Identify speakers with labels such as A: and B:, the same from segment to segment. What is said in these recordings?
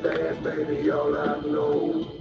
A: fast, baby, all I know.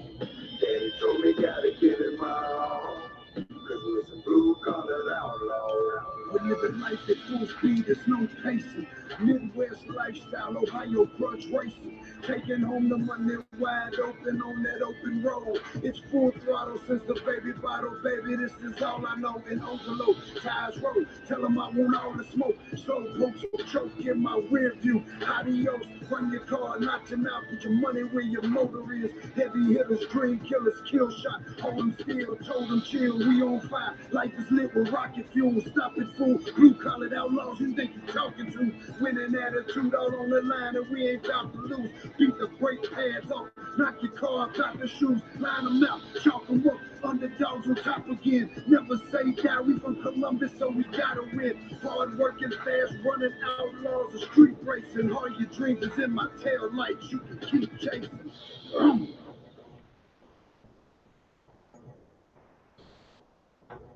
A: Daddy told me gotta give it my all. Cause we're some blue-collar outlaws. We're living life at full speed, there's no pacing. Midwest lifestyle, Ohio crunch racing. Taking home the money wide open on that open road. It's full throttle since the baby bottle, baby. This is all I know. In overload, tires roll. Tell them I want all the smoke. Slow pokes will choke in my rear view. Adios, run your car, knock him out. Put your money where your motor is. Heavy hitters, dream killers, kill shot. Hold them still, told them chill. We on fire. Life is lit with rocket fuel. Stop it, fool. Blue collared outlaws, you think you talking to? Winning attitude out on the line, and we ain't about to lose. Beat the brake pads off, knock your car off, got the shoes, line them out, chalk them up. Underdogs on top again. Never say die. We from Columbus, so we gotta win. Hard working, fast running outlaws, the street racing. All your dreams is in my tail lights. You can keep chasing.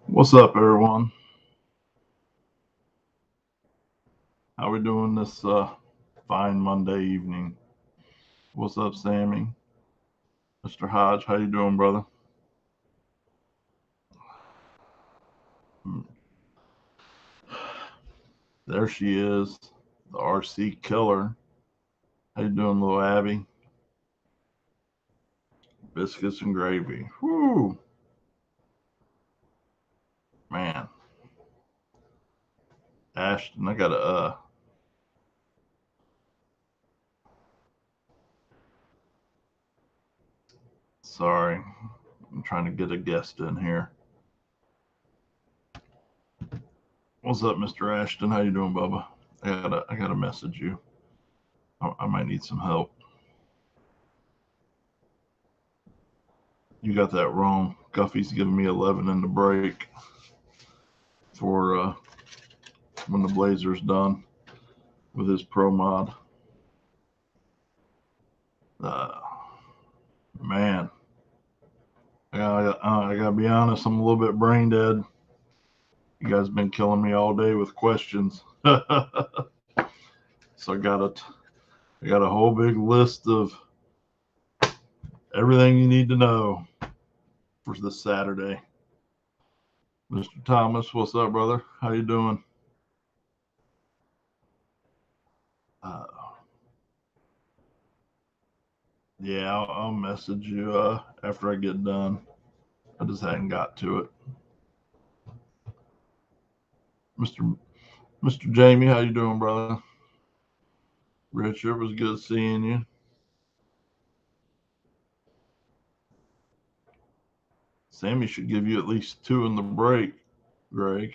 B: What's up, everyone? How we doing this fine Monday evening? What's up, Sammy? Mr. Hodge, how you doing, brother? There she is, the RC killer. How you doing, little Abby? Biscuits and gravy. Whoo! Man. Ashton, I gotta sorry. I'm trying to get a guest in here. What's up, Mr. Ashton? How you doing, Bubba? I gotta message you. I might need some help. You got that wrong. Guffey's giving me 11 in the break for when the Blazer's done with his pro mod. Man, I gotta be honest. I'm a little bit brain dead. You guys been killing me all day with questions. So I got a whole big list of everything you need to know for this Saturday. Mr. Thomas, what's up, brother? How you doing? Yeah, I'll message you after I get done. I just hadn't got to it. Mr. Jamie, how you doing, brother? Richard, it was good seeing you. Sammy should give you at least 2 in the break, Greg.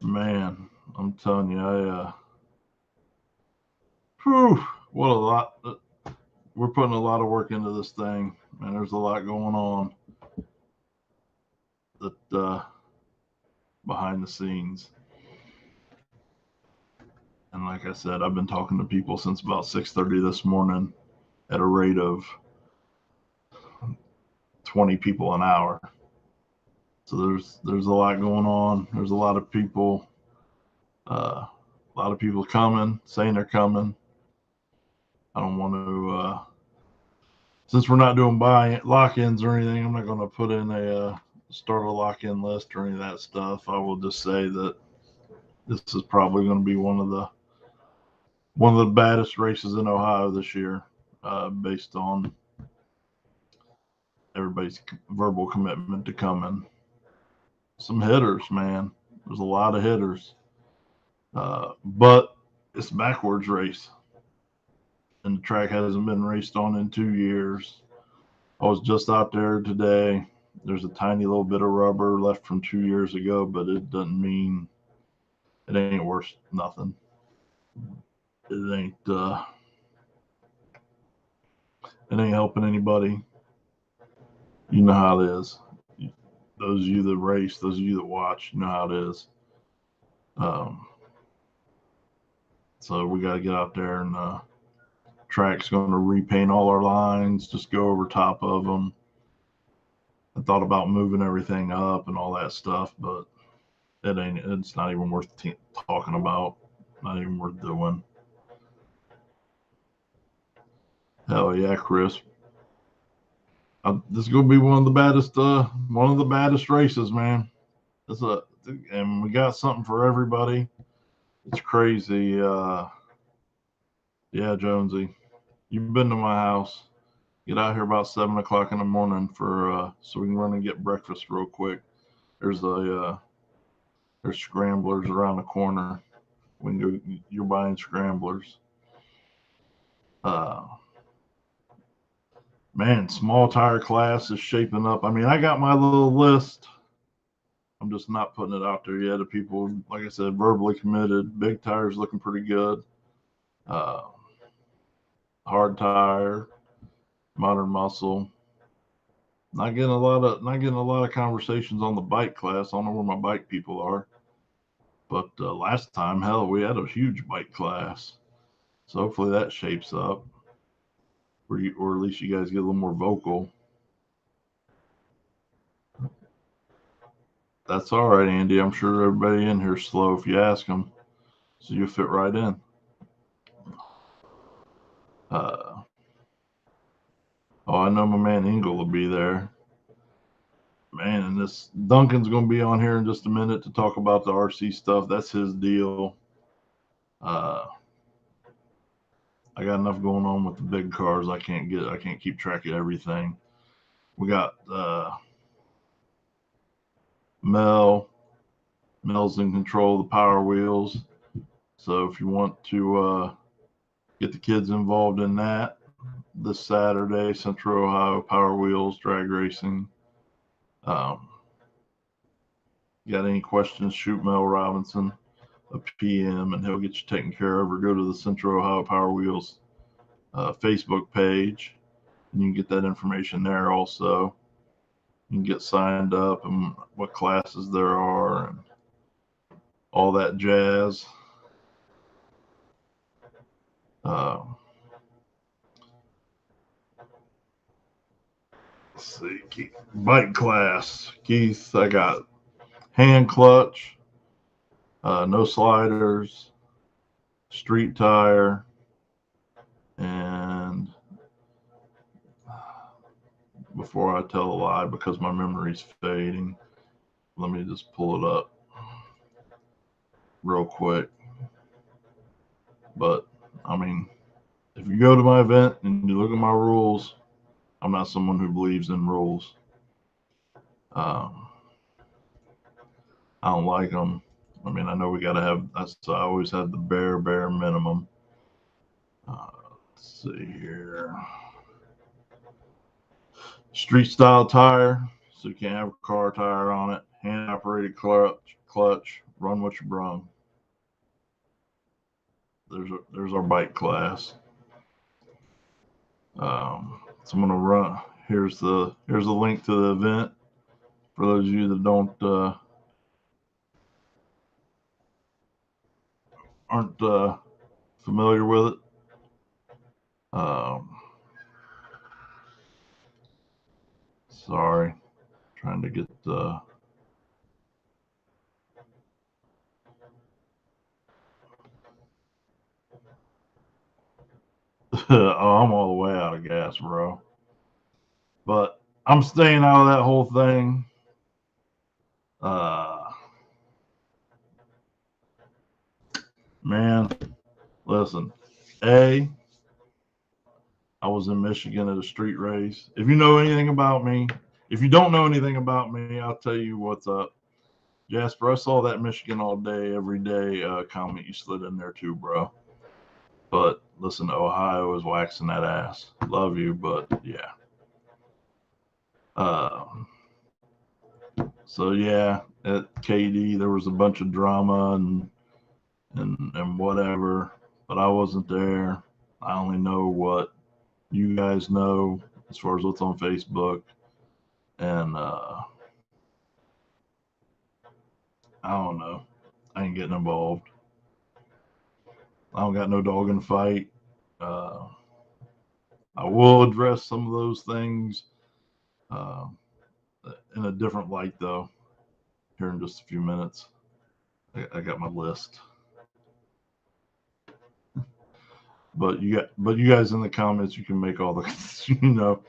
B: Man, I'm telling you, what a lot. We're putting a lot of work into this thing, and there's a lot going on that behind the scenes. And like I said, I've been talking to people since about 6:30 this morning at a rate of 20 people an hour. So there's a lot going on. There's a lot of people coming, saying they're coming. I don't want to since we're not doing lock-ins or anything, I'm not going to put in a start a lock-in list or any of that stuff. I will just say that this is probably going to be one of the baddest races in Ohio this year, based on everybody's verbal commitment to coming. Some hitters, man. There's a lot of hitters, but it's a backwards race, and the track hasn't been raced on in 2 years. I was just out there today. There's a tiny little bit of rubber left from 2 years ago, but it doesn't mean it ain't worth nothing. It ain't helping anybody. You know how it is. Those of you that race, those of you that watch, you know how it is. So we got to get out there, and track's going to repaint all our lines, just go over top of them. I thought about moving everything up and all that stuff, but it's not even worth talking about, not even worth doing. Hell yeah, Chris. This is gonna be one of the baddest races, man. It's a, and we got something for everybody. It's crazy. Yeah, Jonesy, you've been to my house. Get out here about 7 o'clock in the morning for so we can run and get breakfast real quick. There's there's scramblers around the corner. We can go. You're buying scramblers. Uh, Man, small tire class is shaping up. I mean, I got my little list. I'm just not putting it out there yet. The people, like I said, verbally committed. Big tires looking pretty good. Uh, Hard tire, modern muscle. Not getting a lot of conversations on the bike class. I don't know where my bike people are. But last time, hell, we had a huge bike class. So hopefully that shapes up, or at least you guys get a little more vocal. That's all right, Andy. I'm sure everybody in here is slow if you ask them, so you fit right in. Uh, oh, I know my man Engel will be there. Man, and this Duncan's going to be on here in just a minute to talk about the RC stuff. That's his deal. Uh, I got enough going on with the big cars. I can't keep track of everything. We got Mel's in control of the Power Wheels. So if you want to get the kids involved in that, this Saturday, Central Ohio Power Wheels drag racing. Got any questions, shoot Mel Robinson a PM and he'll get you taken care of, or go to the Central Ohio Power Wheels Facebook page and you can get that information there also. You can get signed up and what classes there are and all that jazz. Let's see, bike class. Keith, I got hand clutch, no sliders, street tire, and before I tell a lie, because my memory's fading, let me just pull it up real quick. But I mean, if you go to my event and you look at my rules, I'm not someone who believes in rules. I don't like them. I mean, I know we got to have, I always had the bare minimum. Let's see here. Street style tire, so you can't have a car tire on it. Hand operated clutch, run what you brung. There's our bike class. So I'm gonna run. Here's the link to the event for those of you that aren't familiar with it. Sorry, trying to get oh, I'm all the way out of gas, bro. But I'm staying out of that whole thing. Man, listen. I was in Michigan at a street race. If you know anything about me, if you don't know anything about me, I'll tell you what's up. Jasper, I saw that Michigan all day, every day comment you slid in there too, bro. But listen, Ohio is waxing that ass. Love you, but yeah. So yeah, at KD there was a bunch of drama and whatever, but I wasn't there. I only know what you guys know as far as what's on Facebook, and I don't know. I ain't getting involved. I don't got no dog in the fight. I will address some of those things uh, in a different light, though, here in just a few minutes. I got my list. But you guys in the comments, you can make all the,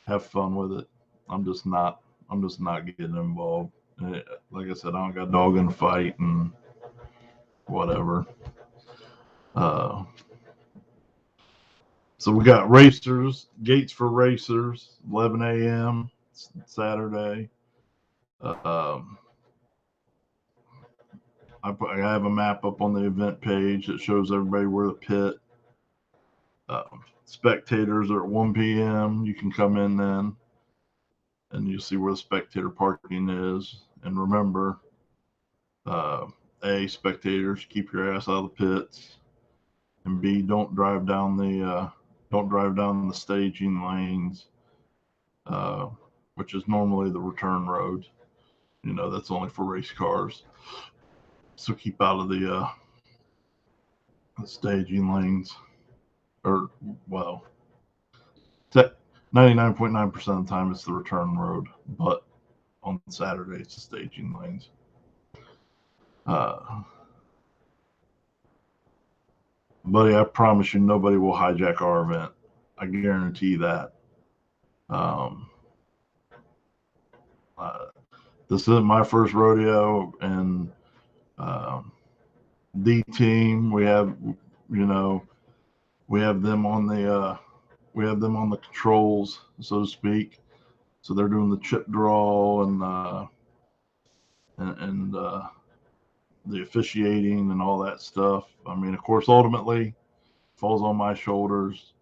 B: have fun with it. I'm just not, I'm just not getting involved. Like I said, I don't got dog in the fight and whatever. Uh, so we got racers, gates for racers, 11 a.m. Saturday. Um, I have a map up on the event page that shows everybody where the pit. Spectators are at 1 p.m. You can come in then, and you see where the spectator parking is. And remember, uh, A, spectators, keep your ass out of the pits, and B, don't drive down the staging lanes, uh, which is normally the return road. That's only for race cars. So keep out of the staging lanes, or well, 99.9% of the time it's the return road, but on Saturday it's the staging lanes. Uh, Buddy, I promise you, nobody will hijack our event. I guarantee that. Um, uh, this isn't my first rodeo, and um, D team, we have them on the controls, so to speak. So they're doing the chip draw and the officiating and all that stuff. I mean, of course, ultimately falls on my shoulders.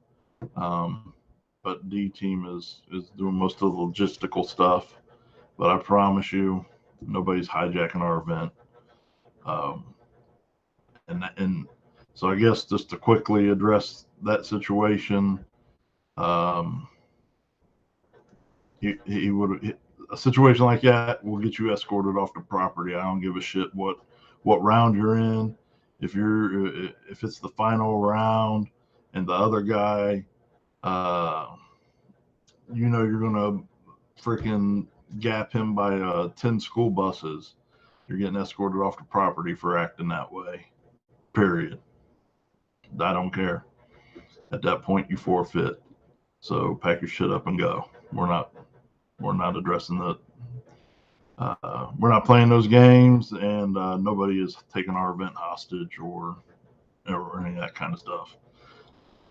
B: Um, but D team is doing most of the logistical stuff. But I promise you, nobody's hijacking our event. Um, and so I guess just to quickly address that situation, um, he would a situation like that will get you escorted off the property. I don't give a shit what round you're in. If it's the final round and the other guy, uh, you're gonna freaking gap him by 10 school buses. You're getting escorted off the property for acting that way. Period. I don't care. At that point, you forfeit. So pack your shit up and go. We're not addressing the. We're not playing those games, and nobody is taking our event hostage or any of that kind of stuff.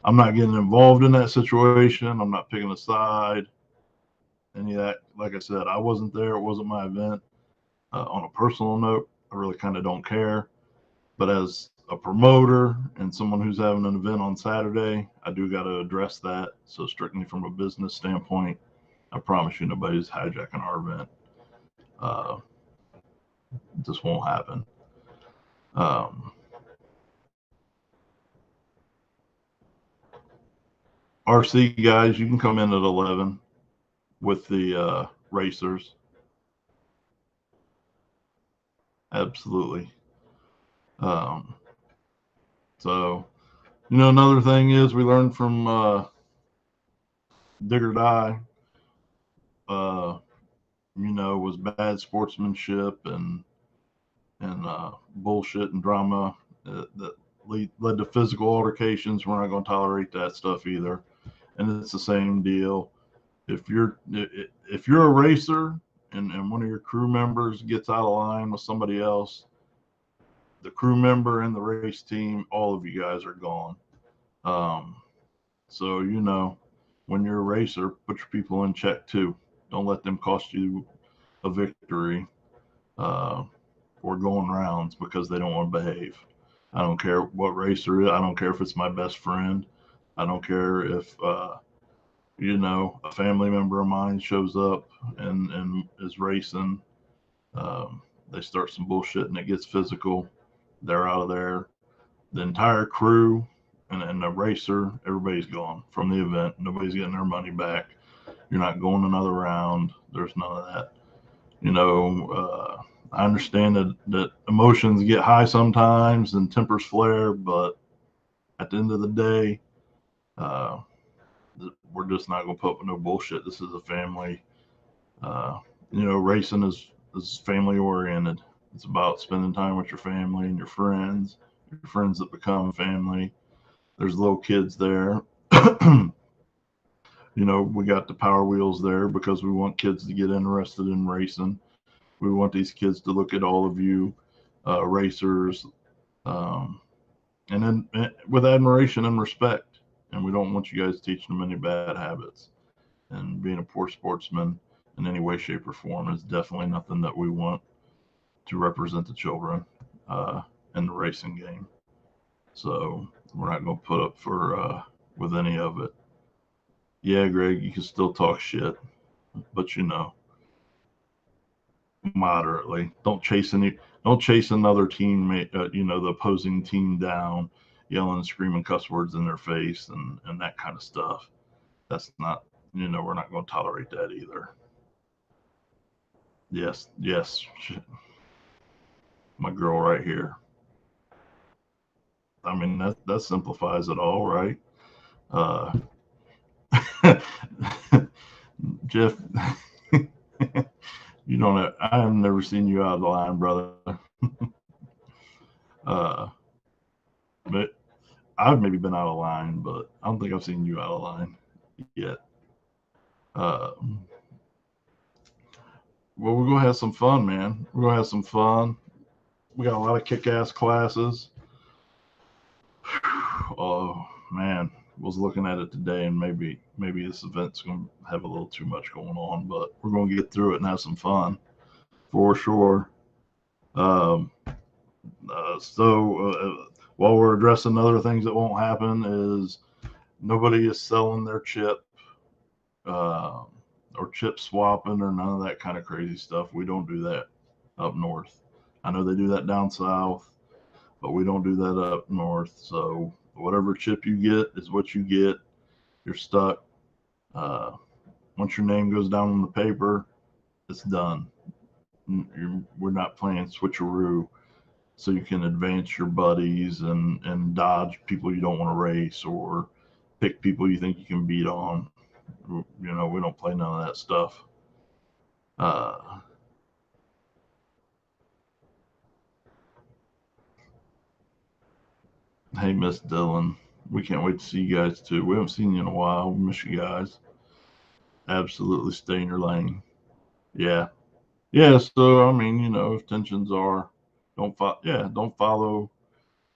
B: I'm not getting involved in that situation. I'm not picking a side. Any of that. Like I said, I wasn't there. It wasn't my event. On a personal note, I really kind of don't care. But as a promoter and someone who's having an event on Saturday, I do got to address that. So strictly from a business standpoint, I promise you nobody's hijacking our event. Uh, this won't happen. Um, RC guys, you can come in at 11 with the racers. Absolutely. Um, so, another thing is we learned from Dig or Die, was bad sportsmanship and bullshit and drama that led to physical altercations. We're not going to tolerate that stuff either. And it's the same deal. If you're a racer and one of your crew members gets out of line with somebody else, the crew member and the race team, all of you guys are gone. So when you're a racer, put your people in check too. Don't let them cost you a victory. Or going rounds because they don't want to behave. I don't care what racer it is. I don't care if it's my best friend. I don't care if a family member of mine shows up and is racing. They start some bullshit and it gets physical. They're out of there. The entire crew and the racer, everybody's gone from the event. Nobody's getting their money back. You're not going another round. There's none of that. I understand that emotions get high sometimes and tempers flare, but at the end of the day, uh, we're just not going to put up with no bullshit. This is a family. Racing is family oriented. It's about spending time with your family and your friends that become family. There's little kids there. We got the Power Wheels there because we want kids to get interested in racing. We want these kids to look at all of you racers, um, and then with admiration and respect. And we don't want you guys teaching them any bad habits. And being a poor sportsman in any way, shape, or form is definitely nothing that we want to represent the children in the racing game. So we're not going to put up for with any of it. Yeah, Greg, you can still talk shit, but moderately. Don't chase another teammate, the opposing team down, yelling and screaming cuss words in their face and that kind of stuff. That's not, we're not going to tolerate that either. Yes, my girl right here. I mean, that simplifies it all, right? Uh, Jeff, you don't have, I have never seen you out of the line, brother. uh, but I've maybe been out of line, but I don't think I've seen you out of line yet. Uh, well, we're gonna have some fun, man. We're gonna have some fun. We got a lot of kick-ass classes. Oh man, was looking at it today, and maybe this event's gonna have a little too much going on, but we're gonna get through it and have some fun for sure. Um, while we're addressing other things that won't happen, is nobody is selling their chip uh, or chip swapping or none of that kind of crazy stuff. We don't do that up north. I know they do that down south, but we don't do that up north. So whatever chip you get is what you get. You're stuck. Uh, Once your name goes down on the paper, it's done. We're not playing switcheroo, so you can advance your buddies and dodge people you don't want to race or pick people you think you can beat on. We don't play none of that stuff. Uh, hey, Miss Dillon, we can't wait to see you guys too. We haven't seen you in a while. We miss you guys. Absolutely stay in your lane. Yeah, yeah. So I mean, if tensions are, don't follow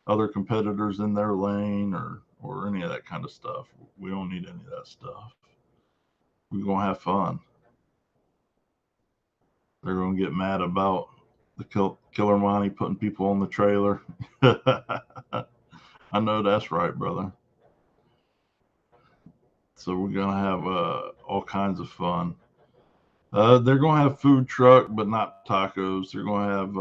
B: other competitors in their lane or any of that kind of stuff. We don't need any of that stuff. We're gonna have fun. They're gonna get mad about the Killer Monty putting people on the trailer. I know that's right, brother. So we're gonna have all kinds of fun. They're gonna have food truck, but not tacos. They're gonna have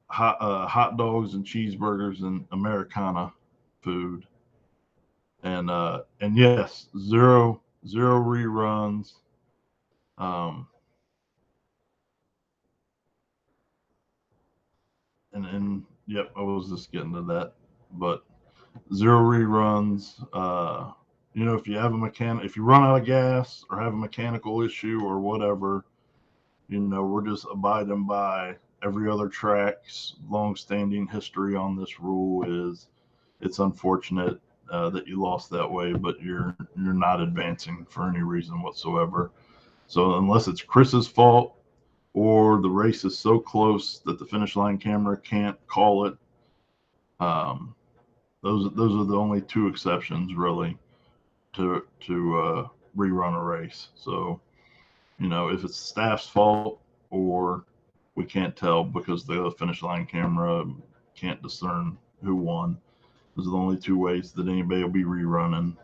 B: hot dogs and cheeseburgers and Americana food, and yes, zero reruns. Um, and yep, I was just getting to that, but zero reruns. If you have if you run out of gas or have a mechanical issue or whatever, we're just abiding by every other track's long-standing history on this rule. Is it's unfortunate that you lost that way, but you're not advancing for any reason whatsoever. So unless it's Chris's fault or the race is so close that the finish line camera can't call it, um, those are the only two exceptions really to rerun a race. So if it's staff's fault or we can't tell because the finish line camera can't discern who won, those are the only two ways that anybody will be rerunning.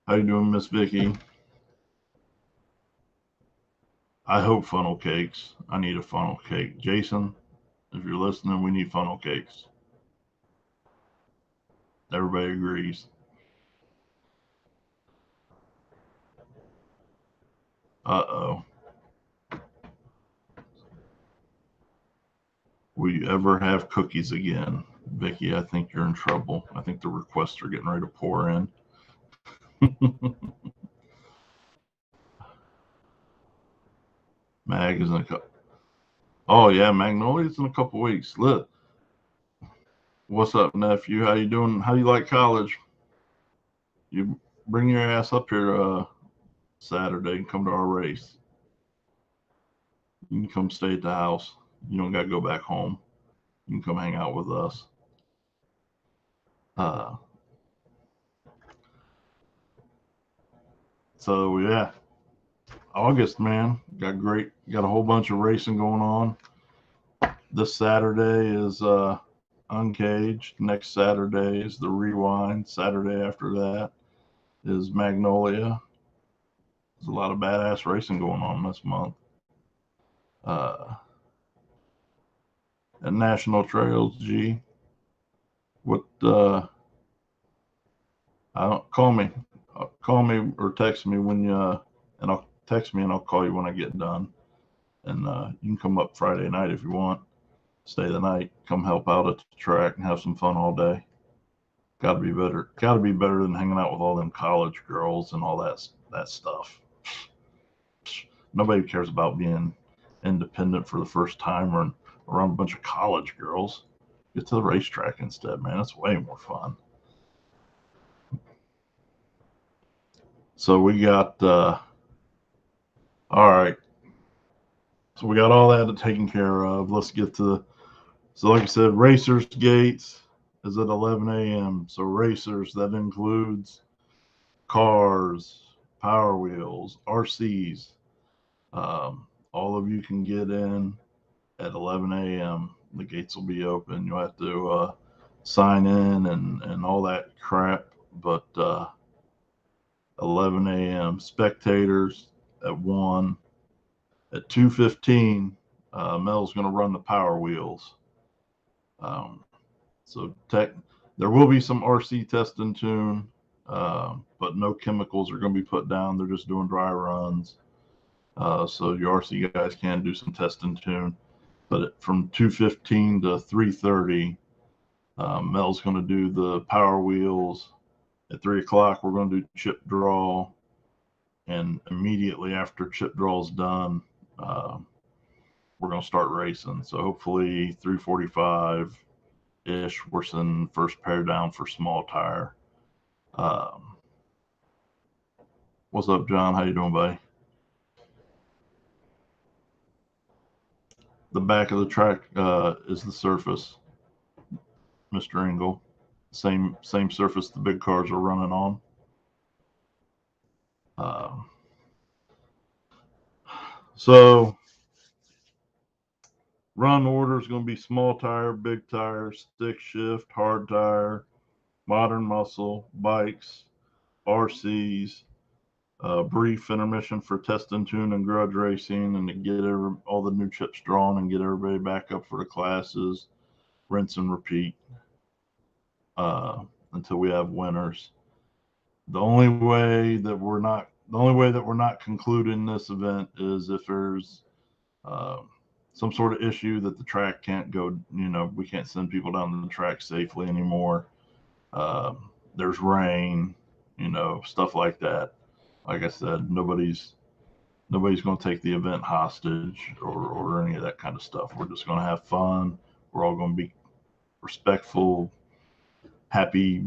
B: How you doing, Miss Vicky? I hope funnel cakes. I need a funnel cake. Jason, if you're listening, we need funnel cakes. Everybody agrees. Uh-oh. Will you ever have cookies again? Vicky, I think you're in trouble. I think the requests are getting ready to pour in. Mag is in a couple. Oh yeah, Magnolia's in a couple weeks. Look, What's up, nephew? How you doing? How you like college? You bring your ass up here Saturday and come to our race. You can come stay at the house. You don't got to go back home. You can come hang out with us. Uh, so yeah, August, man, got a whole bunch of racing going on. This Saturday is Uncaged. Next Saturday is the Rewind. Saturday after that is Magnolia. There's a lot of badass racing going on this month. Uh, at National Trails, G. What? I don't call me or text me when you, and I'll text me and I'll call you when I get done. And you can come up Friday night if you want. Stay the night. Come help out at the track and have some fun all day. Got to be better. Got to be better than hanging out with all them college girls and all that stuff. Nobody cares about being independent for the first time or around a bunch of college girls. Get to the racetrack instead, man. It's way more fun. So we got all right. So we got all that taken care of. Let's get to so like I said, Racers Gates is at 11 a.m. So racers, that includes cars, Power Wheels, RCs. All of you can get in at 11 a.m. The gates will be open. You'll have to sign in and all that crap. But 11 a.m. Spectators at 1. At 2:15, Mel's going to run the Power Wheels. So there will be some RC test and tune, but no chemicals are going to be put down. They're just doing dry runs. So your RC guys can do some test and tune. But from 2:15 to 3:30, Mel's going to do the Power Wheels. At 3 o'clock, we're going to do chip draw. And immediately after chip draw is done, we're going to start racing. So hopefully 3:45 ish, we're sending first pair down for small tire. What's up, John? How you doing, buddy? The back of the track is the surface, Mr. Engel. Same surface the big cars are running on. So run order is going to be small tire, big tire, stick shift, hard tire, modern muscle, bikes, RCs, brief intermission for test and tune and grudge racing, and to get all the new chips drawn and get everybody back up for the classes, rinse and repeat until we have winners. The only way that we're not concluding this event is if there's some sort of issue that the track can't go. We can't send people down the track safely anymore. There's rain, stuff like that. Like I said, nobody's going to take the event hostage or any of that kind of stuff. We're just going to have fun. We're all going to be respectful, happy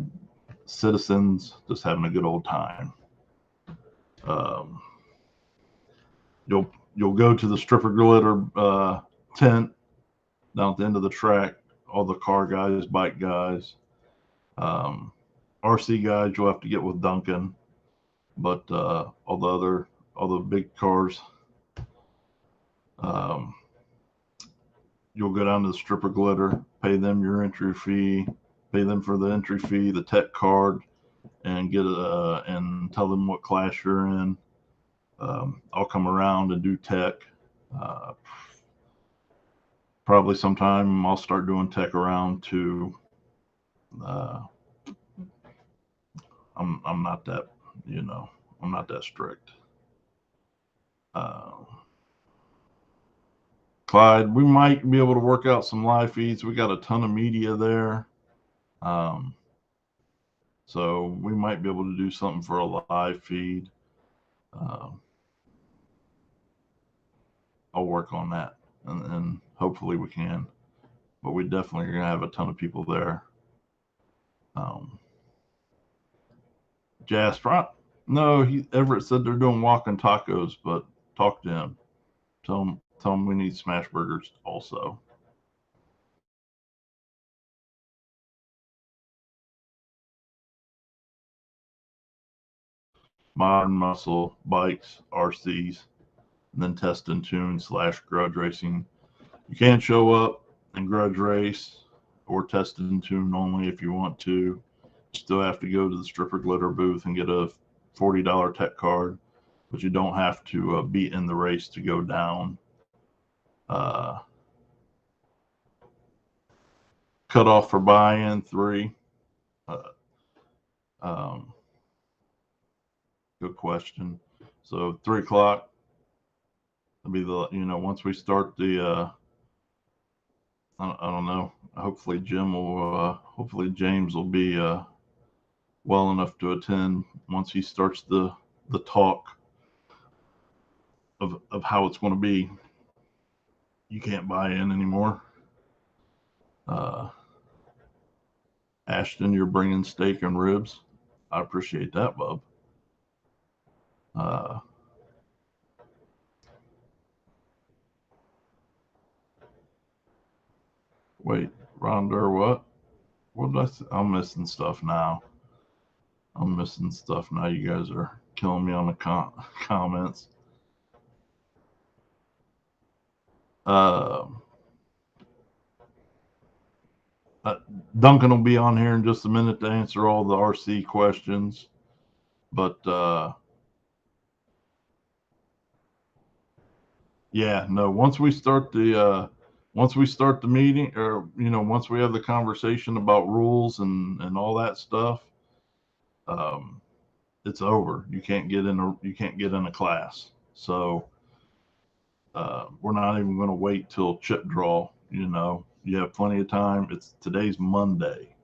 B: citizens, just having a good old time. You'll go to the stripper glitter tent down at the end of the track. All the car guys, bike guys, RC guys, you'll have to get with Duncan. But all the big cars, you'll go down to the stripper glitter, pay them your entry fee, pay them for the entry fee, the tech card, and and tell them what class you're in. I'll come around and do tech. Probably sometime I'll start doing tech around too. I'm not that, I'm not that strict. Clyde, we might be able to work out some live feeds. We got a ton of media there. So we might be able to do something for a live feed. I'll work on that and hopefully we can. But we definitely are going to have a ton of people there. Jasper, no, Everett said they're doing walking tacos, but talk to him. Tell him we need smash burgers also. Modern muscle, bikes, RCs, and then test and tune / grudge racing. You can show up and grudge race or test and tune only if you want to. You still have to go to the stripper glitter booth and get a $40 tech card, but you don't have to be in the race to go down. Cutoff for buy-in 3. Um, good question. So 3 o'clock will be the, once we start the, I don't know. Hopefully James will be well enough to attend once he starts the talk of how it's going to be. You can't buy in anymore. Ashton, you're bringing steak and ribs. I appreciate that, bub. Wait, Rhonda, what? What did I say? I'm missing stuff now. You guys are killing me on the comments. Duncan will be on here in just a minute to answer all the RC questions. But yeah, no. Once we start the meeting, or once we have the conversation about rules and all that stuff, it's over. You can't get in a class. So we're not even going to wait till chip draw. You have plenty of time. Today's Monday,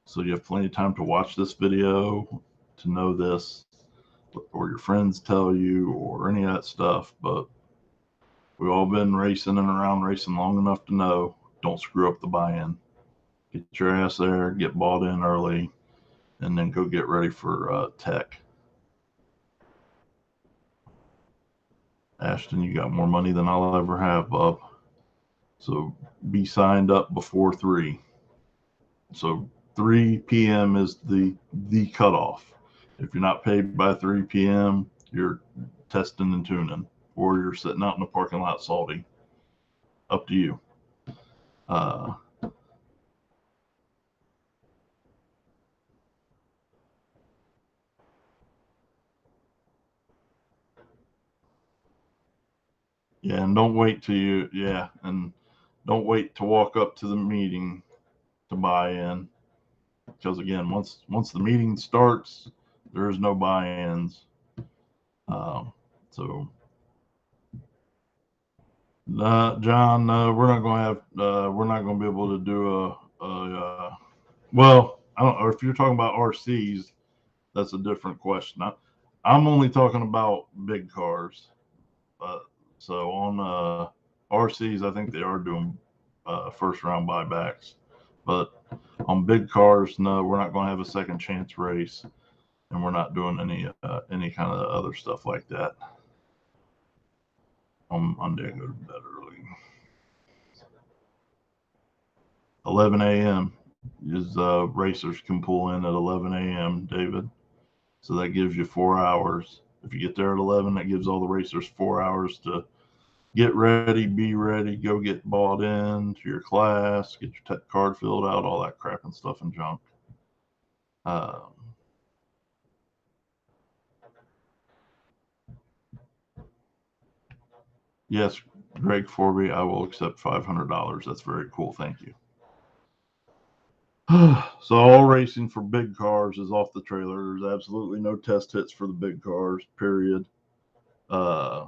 B: so you have plenty of time to watch this video, to know this, or your friends tell you, or any of that stuff. But we've all been racing and around racing long enough to know, don't screw up the buy-in. Get your ass there, get bought in early, and then go get ready for tech. Ashton, you got more money than I'll ever have, bub. So be signed up before 3. So 3 p.m. is the cutoff. If you're not paid by 3 p.m., you're testing and tuning, or you're sitting out in the parking lot salty. Up to you. Yeah, and don't wait to walk up to the meeting to buy in, because again, once the meeting starts, there is no buy-ins. So, John, we're not going to be able to do well, I don't know if you're talking about RCs. That's a different question. I'm only talking about big cars. So on RCs, I think they are doing first round buybacks, but on big cars, no, we're not going to have a second chance race, and we're not doing any kind of other stuff like that. On Monday, I go to bed early. 11 a.m. is racers can pull in at 11 a.m., David. So that gives you 4 hours. If you get there at 11, that gives all the racers 4 hours to get ready, be ready, go get bought in to your class, get your tech card filled out, all that crap and stuff and junk. Yes, Greg Forby, I will accept $500. That's very cool. Thank you. So all racing for big cars is off the trailer. There's absolutely no test hits for the big cars, period. It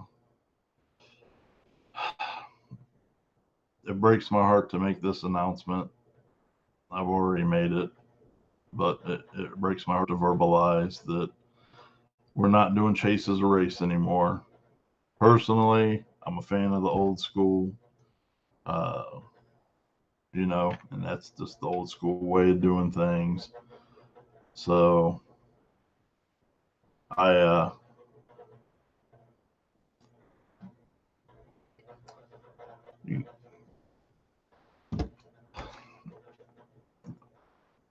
B: breaks my heart to make this announcement. I've already made it, but it breaks my heart to verbalize that we're not doing Chase as a race anymore. Personally, I'm a fan of the old school. and that's just the old school way of doing things. So I you,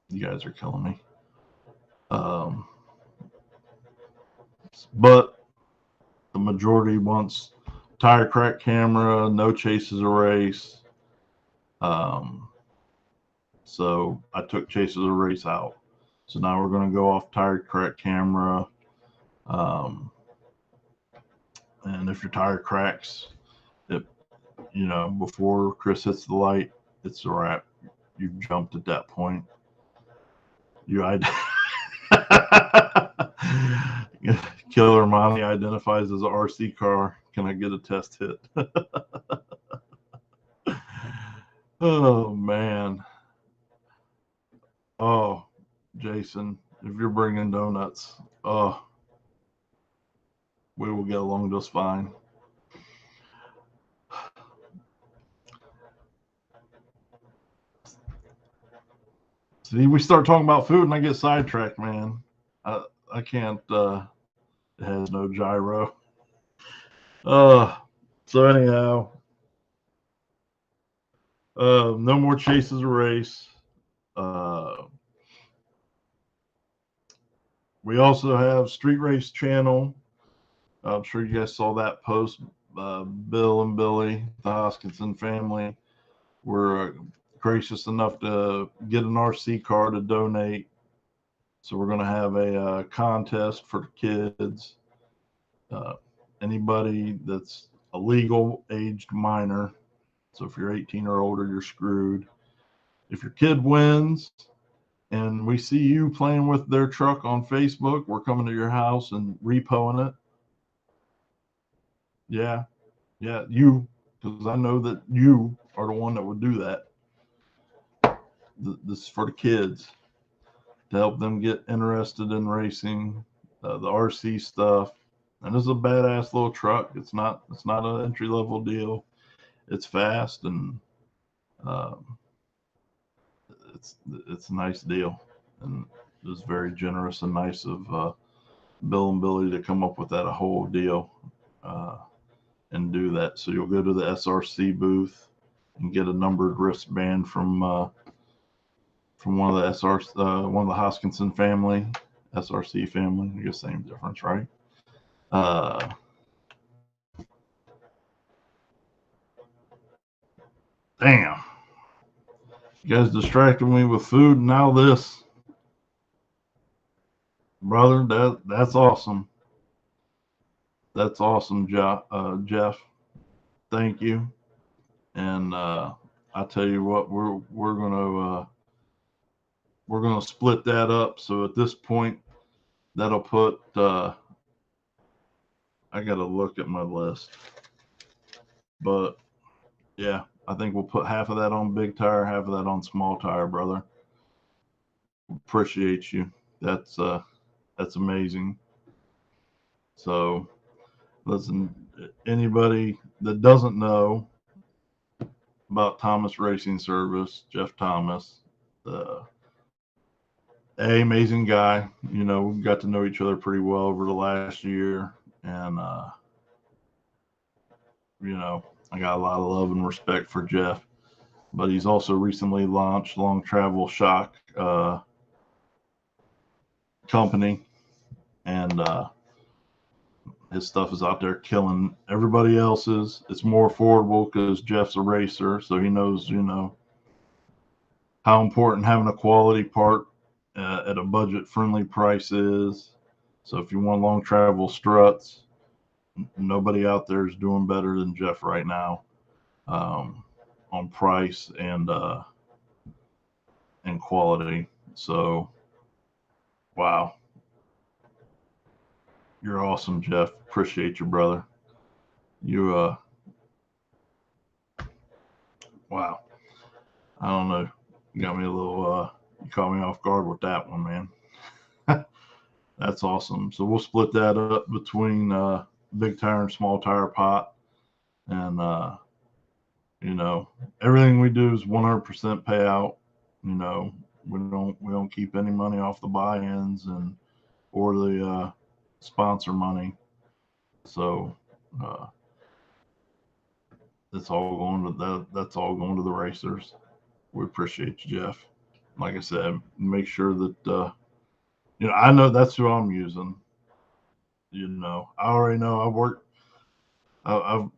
B: you guys are killing me. Um, but the majority wants tire crack camera, no chases a race. Um, so I took chases a race out. So now we're going to go off tire crack camera. Um, and if your tire cracks, it, before Chris hits the light, it's a wrap. You've jumped at that point. Killer Monty identifies as an RC car. Can I get a test hit? Oh man. Oh, Jason, if you're bringing donuts, we will get along just fine. See, we start talking about food and I get sidetracked, man. I can't. It has no gyro. So anyhow, no more chases a race. We also have Street Race Channel. I'm sure you guys saw that post. Bill and Billy, the Hoskinson family, were gracious enough to get an RC car to donate. So we're going to have a contest for kids. Anybody that's a legal aged minor. So if you're 18 or older, you're screwed. If your kid wins and we see you playing with their truck on Facebook, we're coming to your house and repoing it. Yeah, you, because I know that you are the one that would do that. This is for the kids to help them get interested in racing, the RC stuff. And this is a badass little truck. It's not an entry level deal. It's fast and it's a nice deal. And it was very generous and nice of Bill and Billy to come up with that whole deal and do that. So you'll go to the SRC booth and get a numbered wristband from one of the one of the Hoskinson family, SRC family. I guess same difference, right? Damn. You guys distracted me with food and now this. Brother, that's awesome. That's awesome, Jeff. Thank you. And I tell you what, we're gonna split that up. So at this point, that'll put. I gotta look at my list, but yeah, I think we'll put half of that on big tire, half of that on small tire, brother. Appreciate you. That's amazing. So listen, anybody that doesn't know about Thomas Racing Service, Jeff Thomas, amazing guy. We got to know each other pretty well over the last year, and I got a lot of love and respect for Jeff. But he's also recently launched Long Travel Shock company, and his stuff is out there killing everybody else's. It's more affordable because Jeff's a racer, so he knows, how important having a quality part at a budget-friendly price is. So if you want long travel struts, nobody out there is doing better than Jeff right now on price and quality. So, wow, you're awesome, Jeff. Appreciate you, brother. You wow. I don't know. You got me a little. You caught me off guard with that one, man. That's awesome. So we'll split that up between big tire and small tire pot, and You know, everything we do is 100% payout. You know, we don't keep any money off the buy-ins and or the sponsor money. So uh, that's all going to that's all going to the racers. We appreciate you, Jeff. Like I said, make sure that I know that's who I'm using. You know, I already know I've worked. I've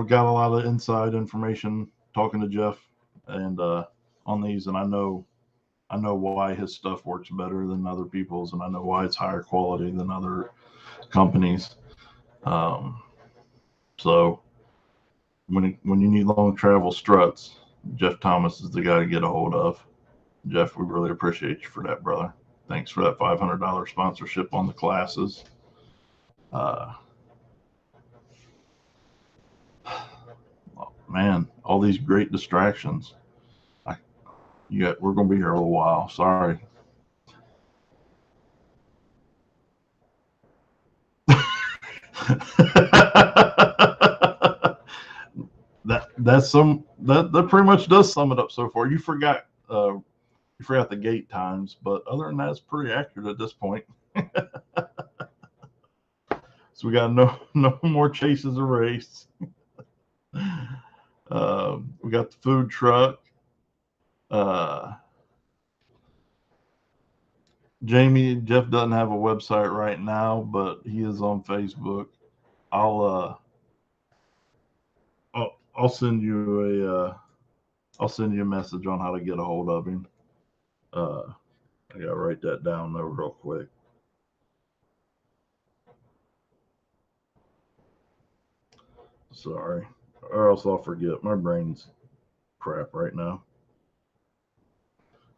B: got a lot of inside information talking to Jeff and on these, and I know why his stuff works better than other people's, and I know why it's higher quality than other companies. Um, so when you need long travel struts, Jeff Thomas is the guy to get a hold of. Jeff, we really appreciate you for that, brother. Thanks for that $500 sponsorship on the classes. Uh, Man, all these great distractions. We're going to be here a little while. Sorry. that pretty much does sum it up so far. You forgot the gate times, but other than that, it's pretty accurate at this point. So we got no more chases or race. We got the food truck. Jeff doesn't have a website right now, but he is on Facebook. I'll send you a message on how to get a hold of him. I gotta write that down though real quick. Sorry, or else I'll forget. My brain's crap right now.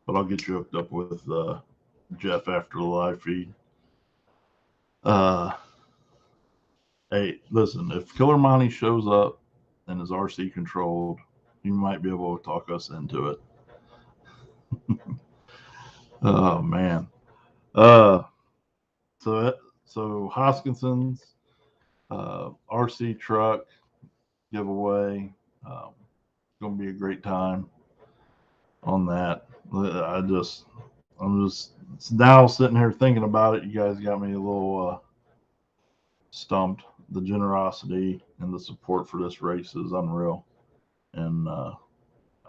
B: But I'll get you hooked up with Jeff after the live feed. Hey, listen, if Killer Monty shows up and is RC controlled, you might be able to talk us into it. Oh man. So Hoskinson's RC truck giveaway. Gonna be a great time on that. I'm just now sitting here thinking about it. You guys got me a little stumped. The generosity and the support for this race is unreal, and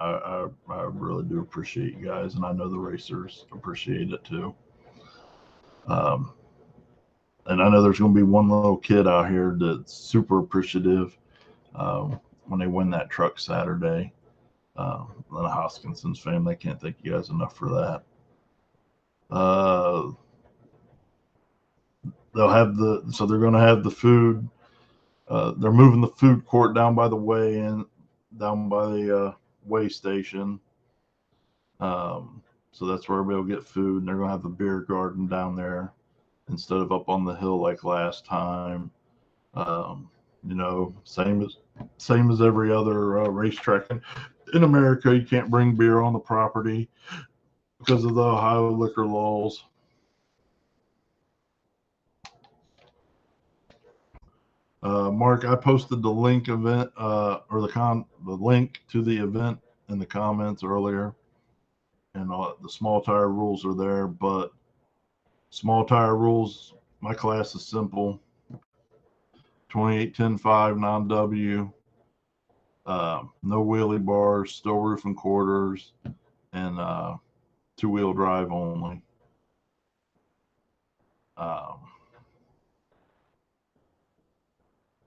B: I really do appreciate you guys, and I know the racers appreciate it too. And I know there's going to be one little kid out here that's super appreciative when they win that truck Saturday. The Hoskinson's family, I can't thank you guys enough for that. They're going to have the food. They're moving the food court down by the way station. So that's where we'll get food, and they're going to have the beer garden down there instead of up on the hill like last time. Same as every other racetrack in America. You can't bring beer on the property because of the Ohio liquor laws. Mark, I posted the link event or the link to the event in the comments earlier, and the small tire rules are there. But small tire rules, my class is simple: 28, 10, 5, non-W, no wheelie bars, still roof and quarters, and two-wheel drive only.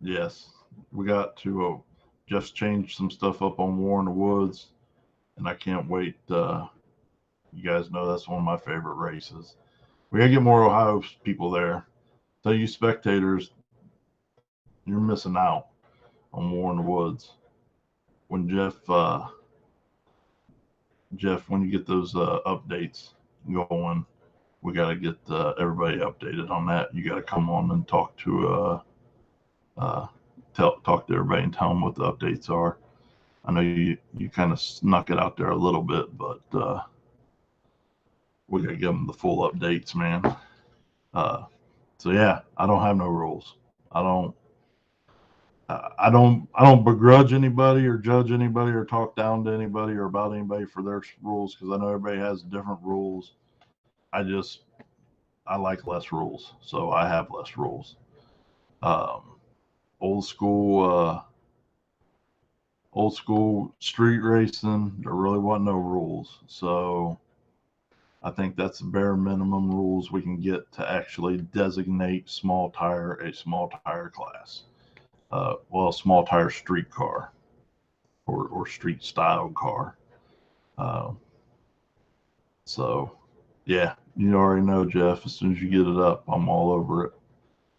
B: Yes, we got to just change some stuff up on War in the Woods, and I can't wait. You guys know that's one of my favorite races. We gotta get more Ohio people there. So you spectators, you're missing out on War in the Woods. When Jeff, when you get those updates going, we got to get everybody updated on that. You got to come on and talk to everybody and tell them what the updates are. I know you kind of snuck it out there a little bit, but we got to give them the full updates, man. So yeah, I don't have no rules. I I don't begrudge anybody or judge anybody or talk down to anybody or about anybody for their rules, because I know everybody has different rules. I like less rules, so I have less rules. Um, old school old school street racing, there really wasn't no rules. So I think that's the bare minimum rules we can get to actually designate small tire a small tire class. Well, a small tire street car or street style car. Uh, so, yeah, you already know, Jeff. As soon as you get it up, I'm all over it.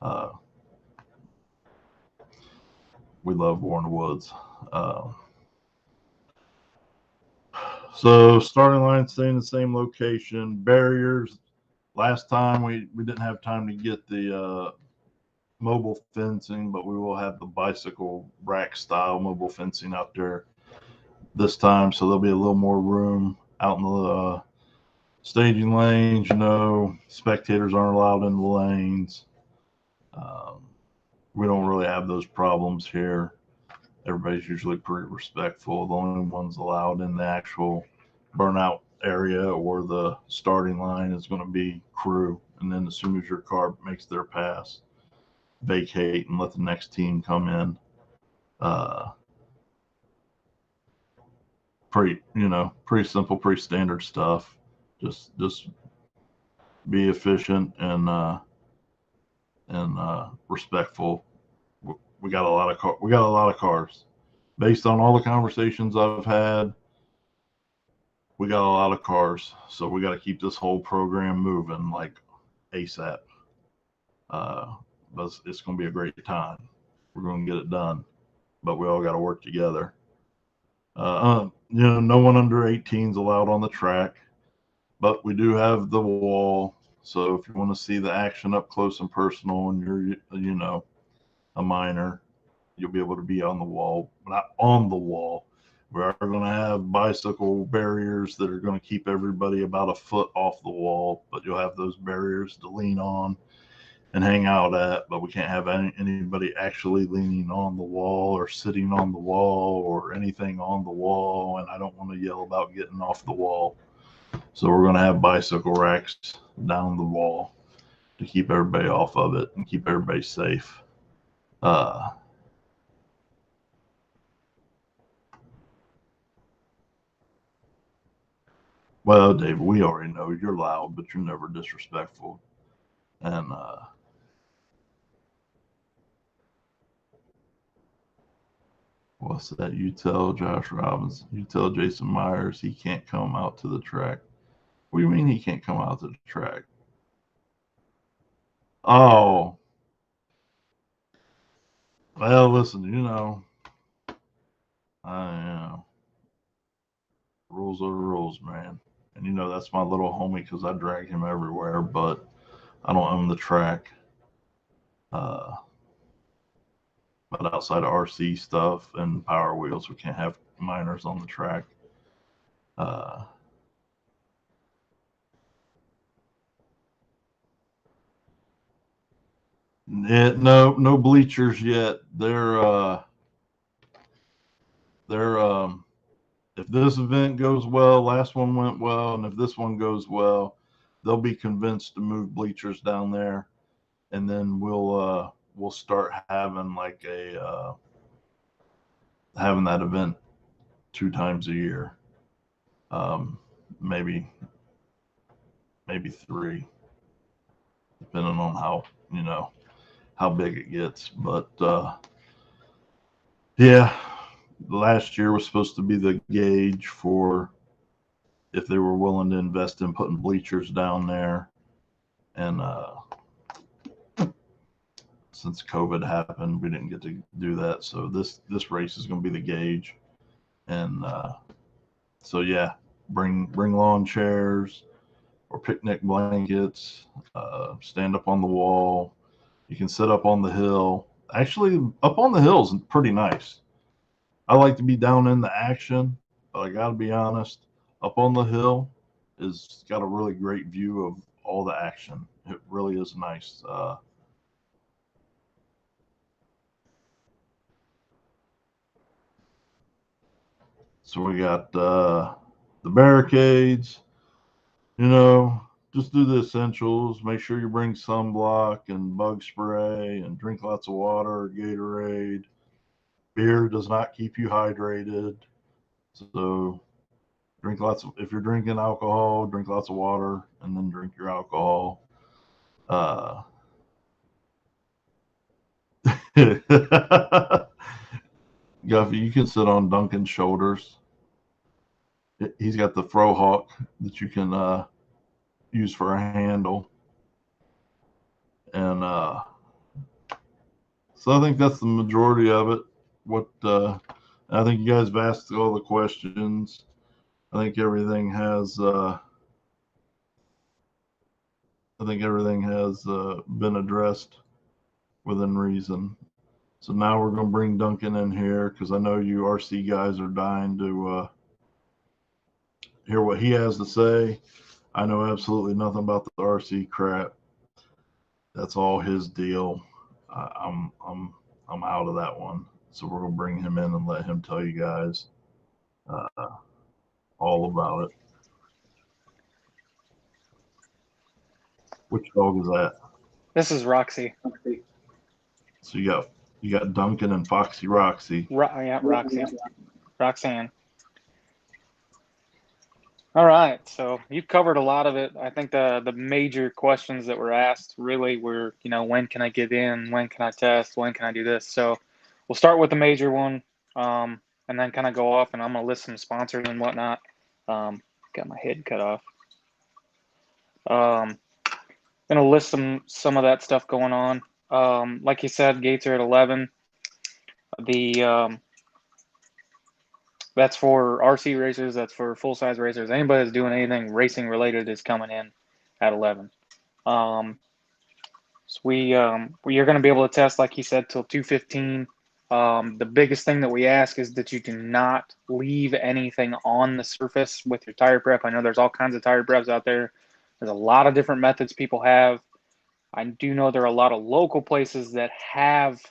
B: Uh, we love Warren Woods. Uh, so, starting line staying the same location. Barriers. Last time we didn't have time to get the mobile fencing, but we will have the bicycle rack style mobile fencing out there this time. So there'll be a little more room out in the staging lanes. Spectators aren't allowed in the lanes. Um, we don't really have those problems here. Everybody's usually pretty respectful. The only ones allowed in the actual burnout area or the starting line is going to be crew. And then as soon as your car makes their pass, vacate and let the next team come in. Uh, pretty simple, pretty standard stuff. Just be efficient and respectful. We got a lot of we got a lot of cars. Based on all the conversations I've had, we got a lot of cars, so we got to keep this whole program moving like ASAP. Uh, but it's going to be a great time. We're going to get it done, but we all got to work together. No one under 18 is allowed on the track, but we do have the wall. So if you want to see the action up close and personal, and you're a minor, you'll be able to be on the wall, not on the wall. We are going to have bicycle barriers that are going to keep everybody about a foot off the wall, but you'll have those barriers to lean on and hang out at, but we can't have anybody actually leaning on the wall or sitting on the wall or anything on the wall. And I don't want to yell about getting off the wall. So we're going to have bicycle racks down the wall to keep everybody off of it and keep everybody safe. Well, David, we already know you're loud, but you're never disrespectful. And what's that? You tell Josh Robbins, you tell Jason Myers he can't come out to the track. What do you mean he can't come out to the track? Oh, well, listen, I rules are rules, man. And that's my little homie because I drag him everywhere, but I don't own the track. Uh, but outside of RC stuff and Power Wheels, we can't have minors on the track. Uh, no bleachers yet. They're if this event goes well, last one went well, and if this one goes well, they'll be convinced to move bleachers down there, and then we'll start having like having that event 2 times a year, um, maybe 3, depending on how big it gets. But yeah, last year was supposed to be the gauge for if they were willing to invest in putting bleachers down there. And since COVID happened, we didn't get to do that. So this race is going to be the gauge. And so yeah, bring lawn chairs or picnic blankets. Stand up on the wall. You can sit up on the hill. Actually, up on the hill is pretty nice. I like to be down in the action, but I got to be honest, up on the hill is got a really great view of all the action. It really is nice. So we got the barricades, you know, just do the essentials. Make sure you bring sunblock and bug spray and drink lots of water, Gatorade. Beer does not keep you hydrated. So drink lots of, if you're drinking alcohol, drink lots of water and then drink your alcohol. Guffy, you can sit on Duncan's shoulders. He's got the throw hawk that you can use for a handle. And so I think that's the majority of it. What I think you guys have asked all the questions. I think everything has been addressed within reason. So now we're going to bring Duncan in here because I know you RC guys are dying to hear what he has to say. I know absolutely nothing about the RC crap. That's all his deal. I'm out of that one. So we're gonna bring him in and let him tell you guys all about it. Which dog is that?
C: This is Roxy.
B: So you got Duncan and Foxy Roxy.
C: Yeah, Roxy. Roxanne. All right, so you covered a lot of it. I think the major questions that were asked really were, when can I get in? When can I test? When can I do this? So we'll start with the major one, and then kind of go off, and I'm going to list some sponsors and whatnot. Got my head cut off. Going to list some of that stuff going on. Like you said, gates are at 11. That's for RC racers. That's for full-size racers. Anybody that's doing anything racing related is coming in at 11. So you're going to be able to test, like he said, till 2:15. The biggest thing that we ask is that you do not leave anything on the surface with your tire prep. I know there's all kinds of tire preps out there. There's a lot of different methods people have. I do know there are a lot of local places that have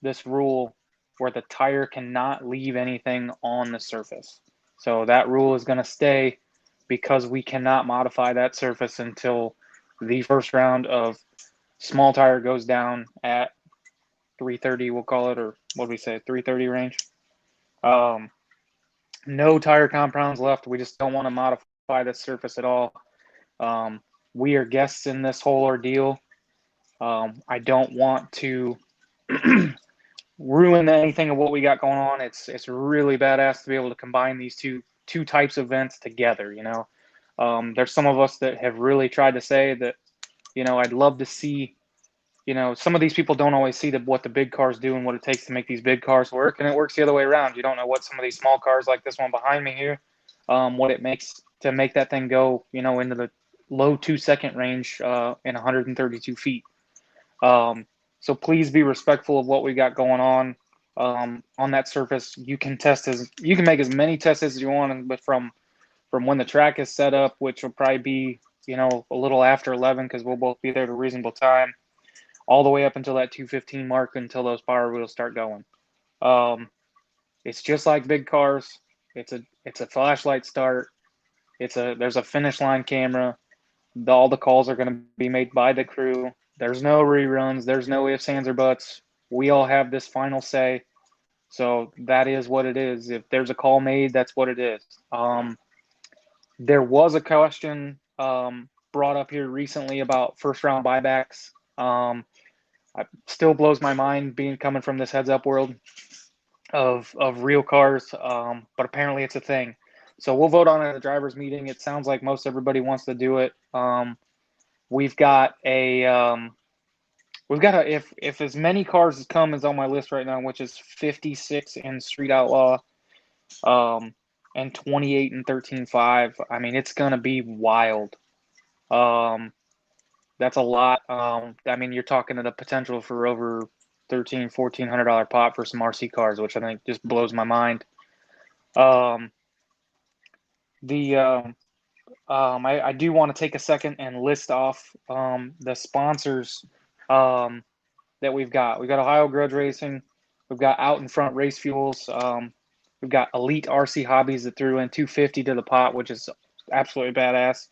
C: this rule where the tire cannot leave anything on the surface. So that rule is going to stay because we cannot modify that surface until the first round of small tire goes down at 330, we'll call it, or what do we say, 330 range. No tire compounds left. We just don't want to modify the surface at all. We are guests in this whole ordeal. I don't want to ruin anything of what we got going on. It's really badass to be able to combine these two types of events together. There's some of us that have really tried to say that, I'd love to see, some of these people don't always see what the big cars do and what it takes to make these big cars work, and it works the other way around. You don't know what some of these small cars like this one behind me here, what it makes to make that thing go, into the low 2-second range in 132 feet. So please be respectful of what we got going on that surface. You can make as many tests as you want, but from when the track is set up, which will probably be, a little after 11, because we'll both be there at a reasonable time, all the way up until that 2:15 mark, until those power wheels start going. It's just like big cars. It's a flashlight start. There's a finish line camera. All the calls are going to be made by the crew. There's no reruns. There's no ifs, ands, or buts. We all have this final say. So that is what it is. If there's a call made, that's what it is. There was a question brought up here recently about first round buybacks. It still blows my mind coming from this heads up world of real cars, but apparently it's a thing. So we'll vote on it at the drivers' meeting. It sounds like most everybody wants to do it. We've got if as many cars as come as on my list right now, which is 56 in Street Outlaw, and 28 and 13.5. I mean, it's gonna be wild. That's a lot. I mean, you're talking to the potential for over $1,400 pop for some RC cars, which I think just blows my mind. I do want to take a second and list off the sponsors that we've got. We've got Ohio Grudge Racing. We've got Out in Front Race Fuels. We've got Elite RC Hobbies that threw in 250 to the pot, which is absolutely badass.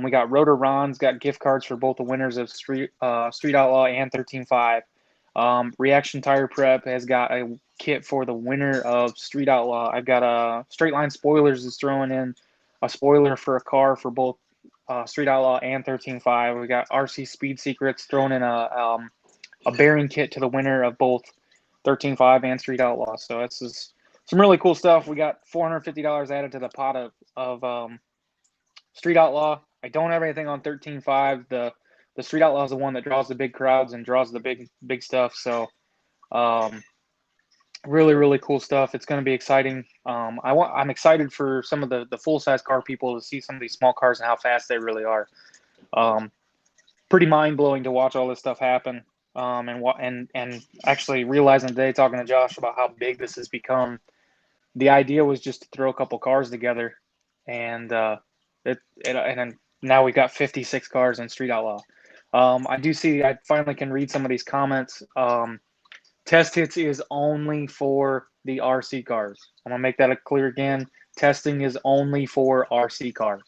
C: We got Rotor Ron's got gift cards for both the winners of Street Outlaw and 13.5. Reaction Tire Prep has got a kit for the winner of Street Outlaw. I've got a Straight Line Spoilers is throwing in a spoiler for a car for both Street Outlaw and 13.5. We got RC Speed Secrets throwing in a bearing kit to the winner of both 13.5 and Street Outlaw. So that's just some really cool stuff. We got $450 added to the pot of Street Outlaw. I don't have anything on 13.5. The Street Outlaw is the one that draws the big crowds and draws the big stuff. So really cool stuff. It's going to be exciting. I'm excited for some of the full size car people to see some of these small cars and how fast they really are. Pretty mind blowing to watch all this stuff happen. And actually realizing today, talking to Josh about how big this has become. The idea was just to throw a couple cars together, and then now we've got 56 cars in Street Outlaw. I do see. I finally can read some of these comments. Test hits is only for the RC cars. I'm gonna make that clear again. Testing is only for RC cars.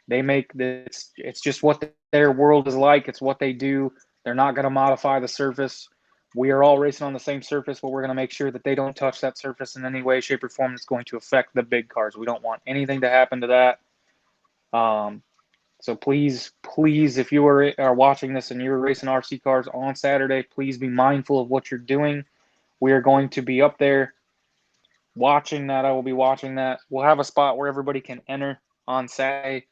C: They make this. It's just what their world is like. It's what they do. They're not gonna modify the surface. We are all racing on the same surface, but we're going to make sure that they don't touch that surface in any way, shape, or form that's going to affect the big cars. We don't want anything to happen to that. So please, if you are watching this and you're racing RC cars on Saturday, please be mindful of what you're doing. We are going to be up there watching that. I will be watching that. We'll have a spot where everybody can enter on Saturday.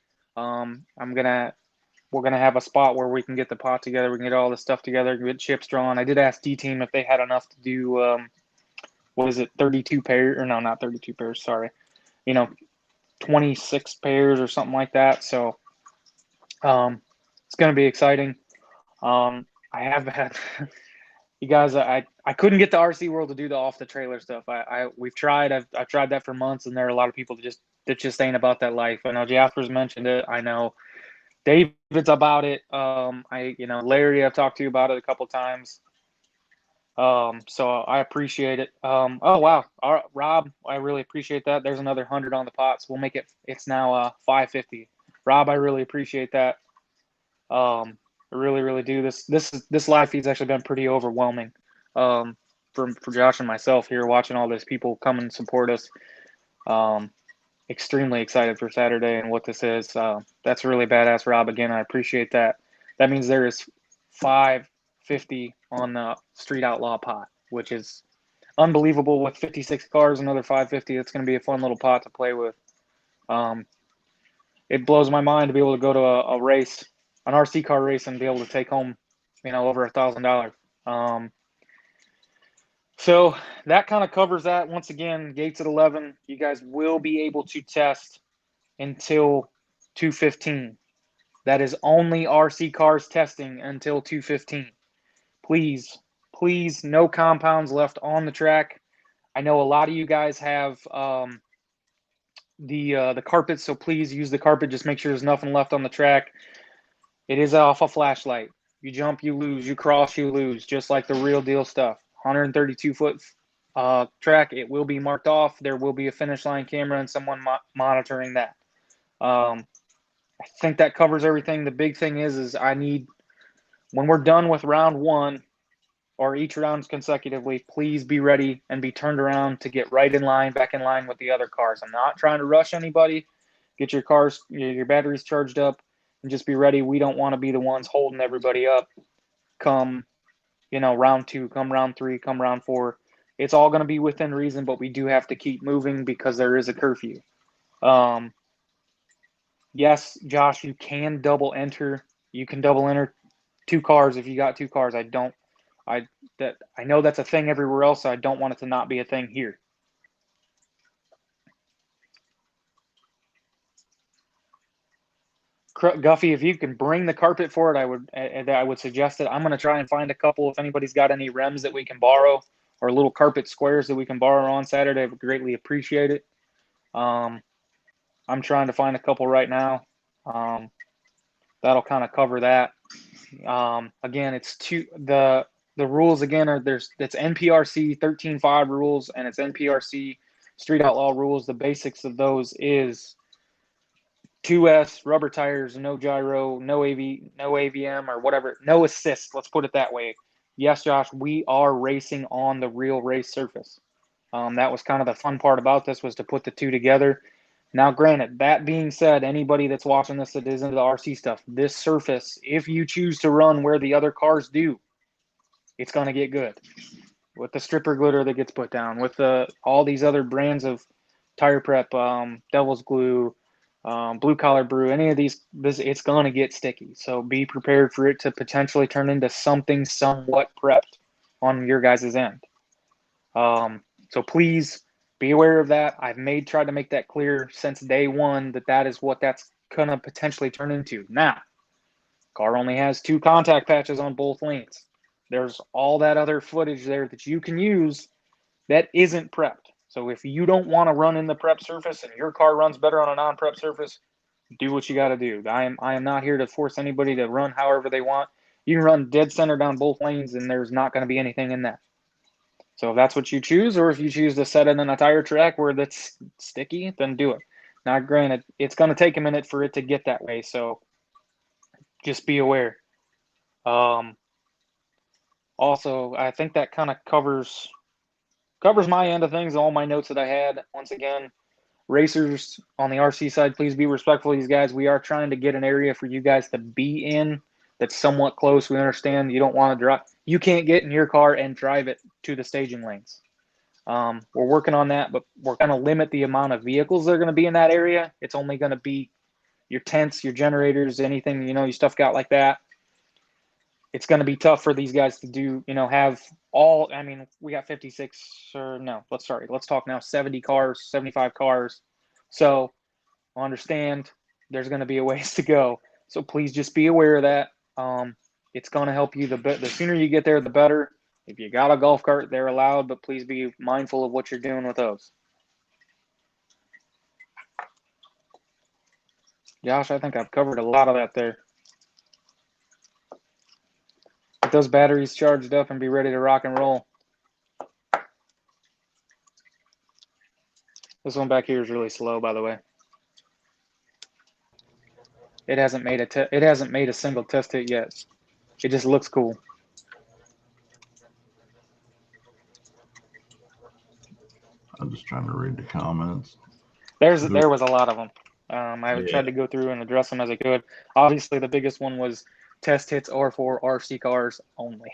C: We're going to have a spot where we can get the pot together. We can get all the stuff together, get chips drawn. I did ask D-Team if they had enough to do, 32 pairs? Or no, not 32 pairs, sorry. 26 pairs or something like that. So it's going to be exciting. I have had – you guys, I couldn't get the RC World to do the off-the-trailer stuff. We've tried. I've tried that for months, and there are a lot of people that just ain't about that life. I know Jasper's mentioned it. I know – David's about it. Larry, I've talked to you about it a couple times. So I appreciate it. Oh wow, Rob, I really appreciate that. There's another 100 on the pot, so we'll make it. It's now 550. Rob, I really appreciate that. I really do. This live feed's actually been pretty overwhelming. For Josh and myself here, watching all these people come and support us. Extremely excited for Saturday and what this is. That's really badass, Rob. Again, I appreciate that. That means there is 550 on the Street Outlaw pot, which is unbelievable. With 56 cars, another 550. It's going to be a fun little pot to play with. It blows my mind to be able to go to a race, an RC car race, and be able to take home, over $1,000. So that kind of covers that. Once again, gates at 11. You guys will be able to test until 2:15. That is only RC cars testing until 2:15. Please, no compounds left on the track. I know a lot of you guys have the carpet, so please use the carpet. Just make sure there's nothing left on the track. It is off a flashlight. You jump, you lose. You cross, you lose. Just like the real deal stuff. 132-foot track, it will be marked off. There will be a finish line camera and someone monitoring that. I think that covers everything. The big thing is I need, when we're done with round one or each round consecutively, please be ready and be turned around to get right in line, back in line with the other cars. I'm not trying to rush anybody. Get your cars, your batteries charged up, and just be ready. We don't want to be the ones holding everybody up come round two, come round three, come round four. It's all going to be within reason, but we do have to keep moving because there is a curfew. Yes, Josh, you can double enter. You can double enter 2 cars if you got 2 cars. I know that's a thing everywhere else, so I don't want it to not be a thing here. Guffey, if you can bring the carpet for it, I would suggest it. I'm going to try and find a couple. If anybody's got any rems that we can borrow or little carpet squares that we can borrow on Saturday, I would greatly appreciate it. I'm trying to find a couple right now. That'll kind of cover that. Again, it's the rules again are it's NPRC 13.5 rules, and it's NPRC Street Outlaw rules, the basics of those is 2S, rubber tires, no gyro, no AVM or whatever, no assist. Let's put it that way. Yes, Josh, we are racing on the real race surface. That was kind of the fun part about this, was to put the two together. Now, granted, that being said, anybody that's watching this that is into the RC stuff, this surface, if you choose to run where the other cars do, it's going to get good. With the stripper glitter that gets put down, with all these other brands of tire prep, Devil's Glue, Blue Collar Brew, any of these, it's going to get sticky. So be prepared for it to potentially turn into something somewhat prepped on your guys' end. So please be aware of that. I've tried to make that clear since day one that is what that's going to potentially turn into. Now, car only has 2 contact patches on both lanes. There's all that other footage there that you can use that isn't prepped. So if you don't want to run in the prep surface and your car runs better on a non-prep surface, do what you got to do. I am not here to force anybody to run however they want. You can run dead center down both lanes and there's not going to be anything in that. So if that's what you choose, or if you choose to set it in a tire track where that's sticky, then do it. Now, granted, it's going to take a minute for it to get that way, so just be aware. Also, I think that kind of covers my end of things, all my notes that I had. Once again, racers on the RC side, please be respectful of these guys. We are trying to get an area for you guys to be in that's somewhat close. We understand you don't want to drive. You can't get in your car and drive it to the staging lanes. We're working on that, but we're going to limit the amount of vehicles that are going to be in that area. It's only going to be your tents, your generators, anything, your stuff got like that. It's going to be tough for these guys to do, have all, we got let's talk now 70 cars, 75 cars. So understand there's going to be a ways to go. So please just be aware of that. It's going to help you. The sooner you get there, the better. If you got a golf cart, they're allowed, but please be mindful of what you're doing with those. Josh, I think I've covered a lot of that there. Get those batteries charged up and be ready to rock and roll. This one back here is really slow, by the way. It hasn't made a single test hit yet. It just looks cool.
B: I'm just trying to read the comments.
C: There was a lot of them. I tried to go through and address them as I could. Obviously, the biggest one was test hits are for RC cars only.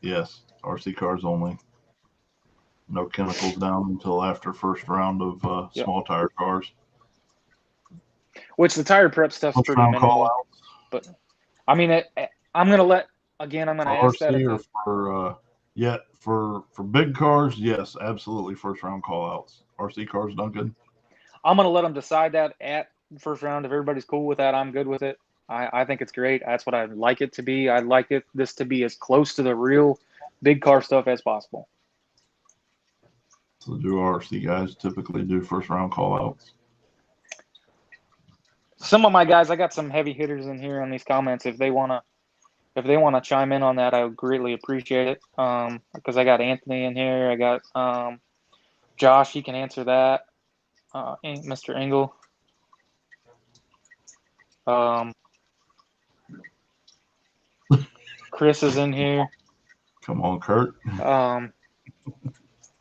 B: Yes, RC cars only. No chemicals down until after first round of small tire cars.
C: Which the tire prep stuff's pretty minimal. But I'm gonna ask that.
B: For big cars, yes, absolutely first round call outs. RC cars, Duncan.
C: I'm gonna let them decide that at first round. If everybody's cool with that, I'm good with it. I think it's great. That's what I'd like it to be. I'd like this to be as close to the real big car stuff as possible.
B: So do RC guys typically do first round call outs?
C: Some of my guys, I got some heavy hitters in here on these comments. If they wanna chime in on that, I would greatly appreciate it. Because I got Anthony in here. I got Josh. He can answer that. Mr. Engel. Chris is in here.
B: Come on, Kurt.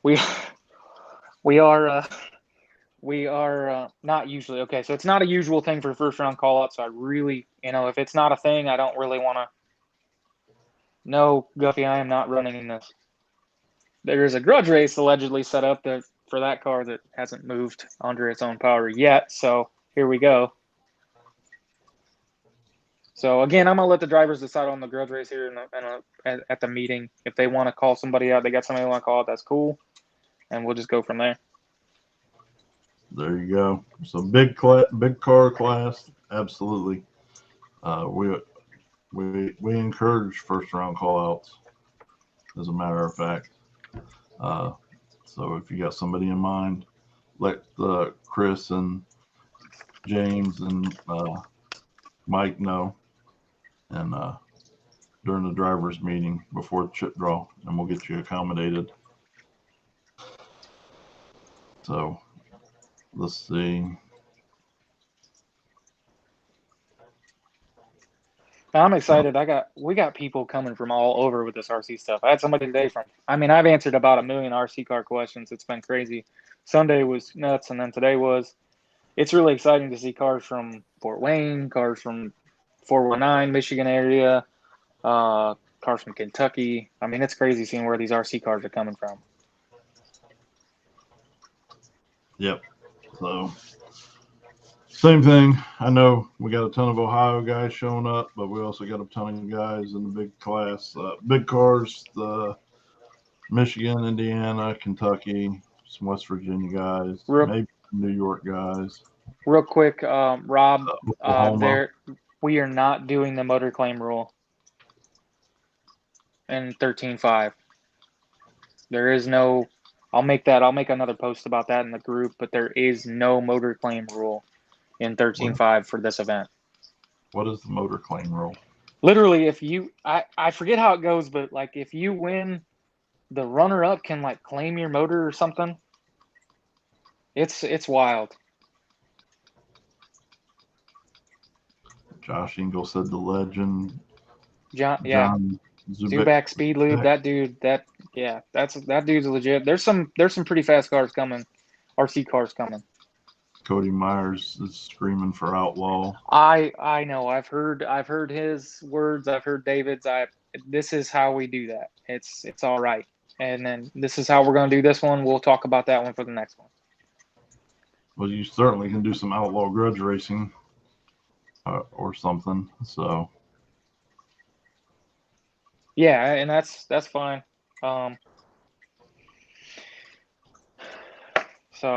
C: We are not usually okay. So it's not a usual thing for first round call out. So I really, if it's not a thing, I don't really want to. No, Guffey, I am not running in this. There is a grudge race allegedly set up for that car that hasn't moved under its own power yet. So here we go. So again, I'm gonna let the drivers decide on the grudge race here at the meeting. If they want to call somebody out, they got somebody they want to call out. That's cool, and we'll just go from there.
B: There you go. So big car class, absolutely. We encourage first round call outs, as a matter of fact. So if you got somebody in mind, let Chris and James and Mike know, and during the drivers meeting before the chip draw, and we'll get you accommodated. So let's see.
C: I'm excited. We got people coming from all over with this RC stuff. I had somebody today I've answered about 1 million RC car questions. It's been crazy. Sunday was nuts, and then today was. It's really exciting to see cars from Fort Wayne, cars from 419 Michigan area, cars from Kentucky. I mean, it's crazy seeing where these RC cars are coming from.
B: Yep. So same thing. I know we got a ton of Ohio guys showing up, but we also got a ton of guys in the big class, big cars, the Michigan, Indiana, Kentucky, some West Virginia guys, maybe New York guys.
C: Real quick, Rob,
B: Oklahoma.
C: We are not doing the motor claim rule in 13.5. There is no. I'll make another post about that in the group, but there is no motor claim rule in 13.5 for this event.
B: What is the motor claim rule?
C: Literally, if you, I forget how it goes, but like if you win, the runner-up can like claim your motor or something. It's wild.
B: Josh Engel said the legend.
C: John Zubak Speed Lube. That dude. That dude's legit. There's some pretty fast cars coming, RC cars coming.
B: Cody Myers is screaming for outlaw.
C: I know. I've heard his words. I've heard David's. This is how we do that. It's all right. And then this is how we're going to do this one. We'll talk about that one for the next one.
B: Well, you certainly can do some outlaw grudge racing or something. So.
C: Yeah, and that's fine. So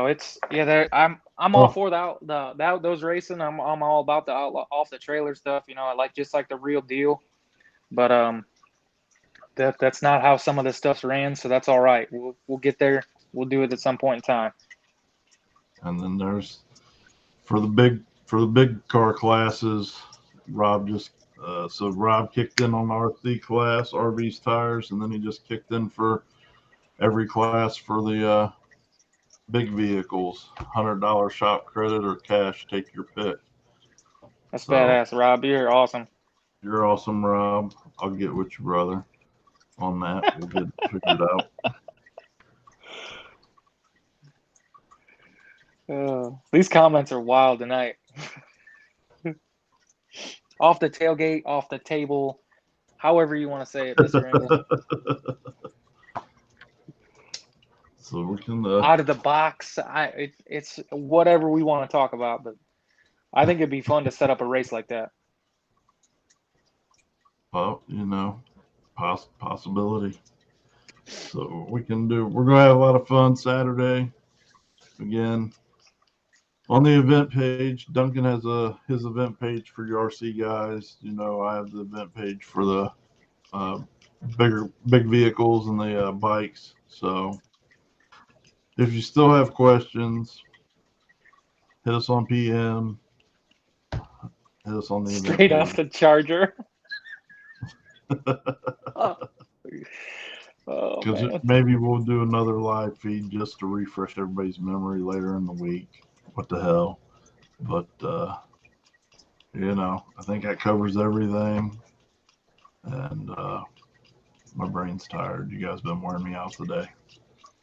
C: it's I'm all for the outdoors racing. I'm all about the outlaw, off the trailer stuff. You know, I like just like the real deal. But that's not how some of this stuff's ran. So that's all right. We'll get there. We'll do it at some point in time.
B: And then there's for the big car classes. Rob kicked in on the RC class, RV's tires, and then he just kicked in for every class for the big vehicles. $100 shop credit or cash, take your pick.
C: That's badass, Rob. You're awesome.
B: You're awesome, Rob. I'll get with you, brother, on that. We'll get it figured
C: out. These comments are wild tonight. Off the tailgate, off the table, however you want to say it, Mr. Engel.
B: So we can
C: out of the box. It's whatever we want to talk about, but I think it'd be fun to set up a race like that.
B: Well, you know, possibility. So we're gonna have a lot of fun Saturday. Again, on the event page, Duncan has his event page for your RC guys. You know, I have the event page for the big vehicles and the bikes. So if you still have questions, hit us on PM. Hit us on the event
C: straight
B: page.
C: off the charger.
B: Because maybe we'll do another live feed just to refresh everybody's memory later in the week. What the hell? But, you know, I think that covers everything. And my brain's tired. You guys been wearing me out today.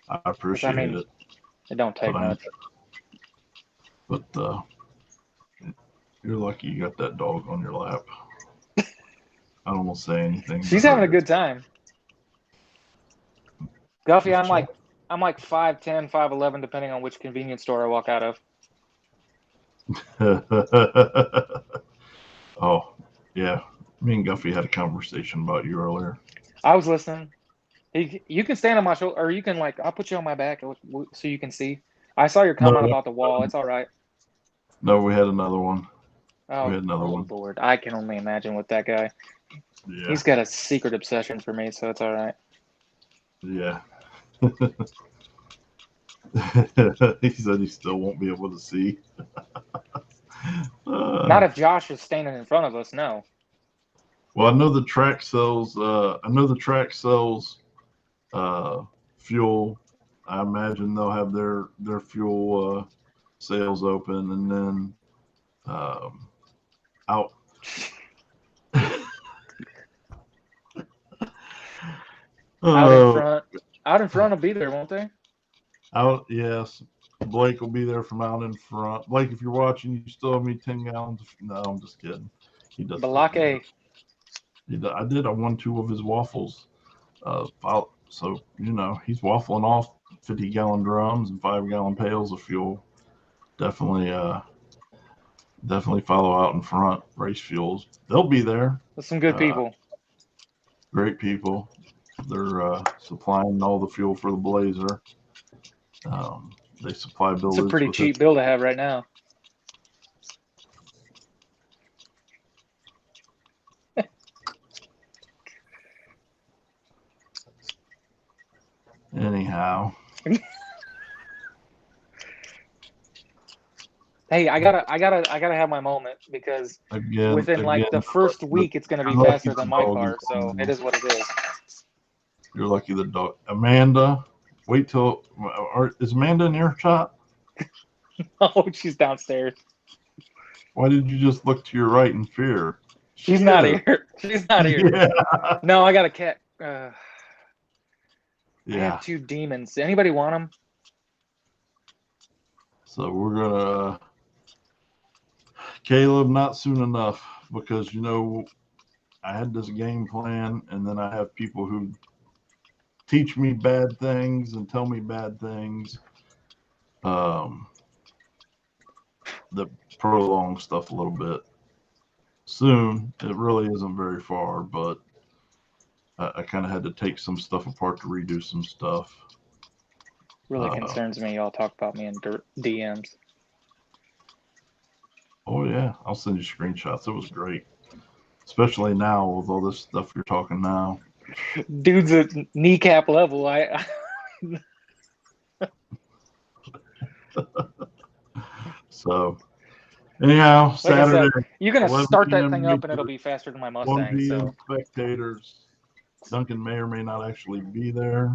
B: I appreciate it.
C: It don't take much.
B: But you're lucky you got that dog on your lap. I don't want to say anything.
C: She's having a good time. Guffey, I'm like 5'10", 5'11", depending on which convenience store I walk out of.
B: Oh, yeah. Me and Guffey had a conversation about you earlier.
C: I was listening. You can stand on my shoulder, or you can I'll put you on my back so you can see. I saw your comment about the wall. It's all right.
B: No, we had another one.
C: Oh,
B: we had another one.
C: Lord. I can only imagine with that guy.
B: Yeah.
C: He's got a secret obsession for me, so it's all right.
B: Yeah. He said he still won't be able to see.
C: Not if Josh is standing in front of us, no.
B: Well, I know the track sells fuel I imagine they'll have their fuel sales open, and then out.
C: Out in front will be there, won't they?
B: Out, yes. Blake will be there from out in front. Blake, if you're watching, you still owe me 10 gallons. No, I'm just kidding. He does.
C: Balake.
B: I did. I won 2 of his waffles. So he's waffling off 50-gallon drums and 5-gallon pails of fuel. Definitely follow out in front. Race Fuels. They'll be there.
C: With some good people.
B: Great people. They're supplying all the fuel for the Blazer. They supply builders.
C: It's a pretty cheap bill to have right now.
B: Anyhow.
C: Hey, I gotta have my moment because within the first week, it's gonna be faster than my car. So it is what it is.
B: You're lucky the dog. Amanda, wait till. Is Amanda in earshot?
C: Oh, she's downstairs.
B: Why did you just look to your right in fear?
C: She's not here. She's not here.
B: Yeah.
C: No, I got a cat.
B: Yeah.
C: I have 2 demons. Anybody want them?
B: So we're gonna. Caleb, not soon enough, because I had this game plan, and then I have people who teach me bad things and tell me bad things. That prolong stuff a little bit. Soon, it really isn't very far, but I kind of had to take some stuff apart to redo some stuff.
C: Really concerns me. Y'all talk about me in DMs.
B: Oh yeah, I'll send you screenshots. It was great, especially now with all this stuff you're talking now.
C: Dude's at kneecap level.
B: So, anyhow, Saturday.
C: Said, you're gonna start that thing up, and it'll be faster than my Mustang.
B: 1 p.m.
C: So
B: spectators. Duncan may or may not actually be there.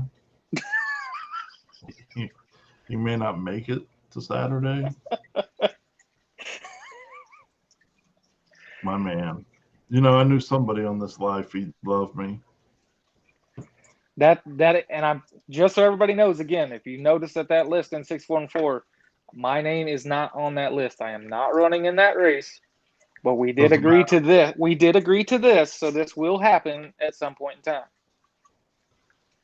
B: he may not make it to Saturday. My man. I knew somebody on this live feed loved me.
C: That and I'm just so everybody knows, again, if you notice that list in 614, my name is not on that list. I am not running in that race. But we did agree to this. We did agree to this, so this will happen at some point in time.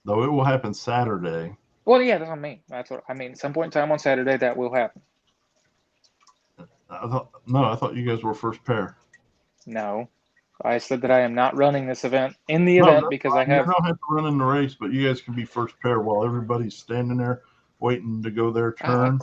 B: Though it will happen Saturday.
C: Well, yeah, that's what I mean. That's what I mean. Some point in time on Saturday, that will happen.
B: I thought you guys were first pair.
C: No, I said that I am not running this event because I have.
B: You don't have to run in the race, but you guys can be first pair while everybody's standing there waiting to go their turn.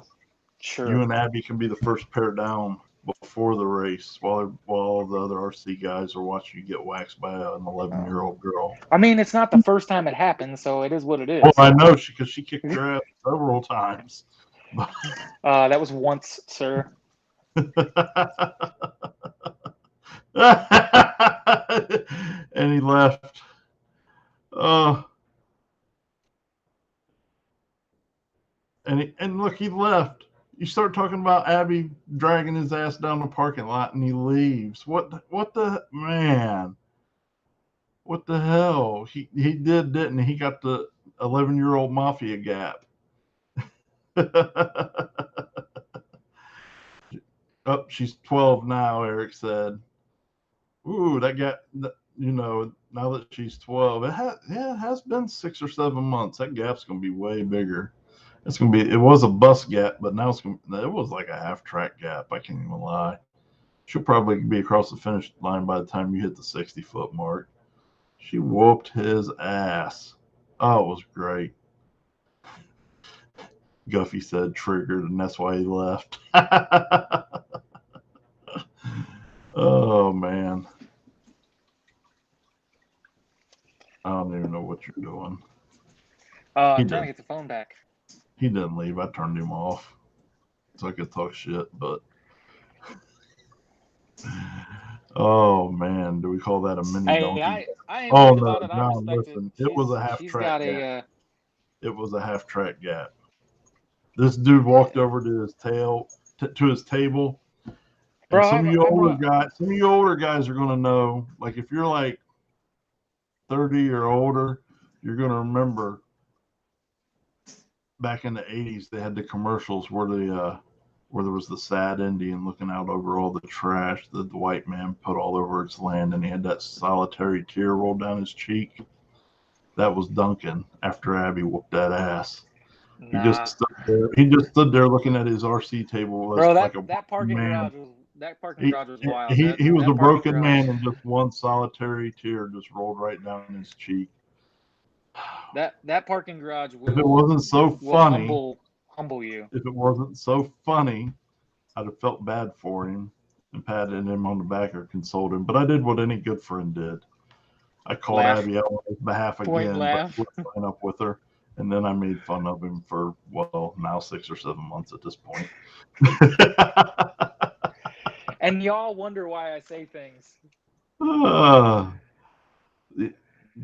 C: Sure.
B: You and Abby can be the first pair down before the race while the other RC guys are watching you get waxed by an 11-year-old girl.
C: I mean, it's not the first time it happened, so it is what it is.
B: Well, I know because she kicked your ass several times.
C: That was once, sir.
B: And he left. And look, he left. You start talking about Abby dragging his ass down the parking lot, and he leaves. What the man? What the hell? He did, didn't he? He got the 11-year-old mafia gap. Oh, she's 12 now, Eric said. Ooh, that gap, now that she's 12, it has been 6 or 7 months. That gap's going to be way bigger. It was a bus gap, but now it was like a half track gap. I can't even lie. She'll probably be across the finish line by the time you hit the 60-foot mark. She whooped his ass. Oh, it was great. Guffey said triggered, and that's why he left. Oh, man. I don't even know what you're doing.
C: I'm trying to get the phone back.
B: He didn't leave. I turned him off so I could talk shit, but oh man, do we call that a mini donkey?
C: I ain't worried about it. I respect
B: listen,
C: it.
B: It was a half track gap. it was a half-track gap. This dude walked over to his to his table, and
C: Bro,
B: some of you
C: I brought.
B: older guys are gonna know. Like if you're like 30 or older, you're gonna remember back in the 80s they had the commercials where where there was the sad Indian looking out over all the trash that the white man put all over its land, and he had that solitary tear roll down his cheek. That was Duncan after Abby whooped that ass. He just
C: Nah,
B: stood there. He just stood there looking at his RC table as
C: bro,
B: like a
C: that
B: broken man.
C: parking
B: He,
C: garage was wild.
B: he was a
C: That parking
B: broken
C: garage
B: man, and just one solitary tear just rolled right down his cheek.
C: that parking garage
B: If it wasn't so
C: will
B: funny,
C: humble you.
B: if it wasn't so funny, I'd have felt bad for him and patted him on the back or consoled him. But I did what any good friend did. I called
C: Laugh,
B: Abby out on his behalf
C: point,
B: again, but
C: laugh.
B: I wouldn't sign up with her. And then I made fun of him for, well, now 6 or 7 months at this point.
C: And y'all wonder why I say things.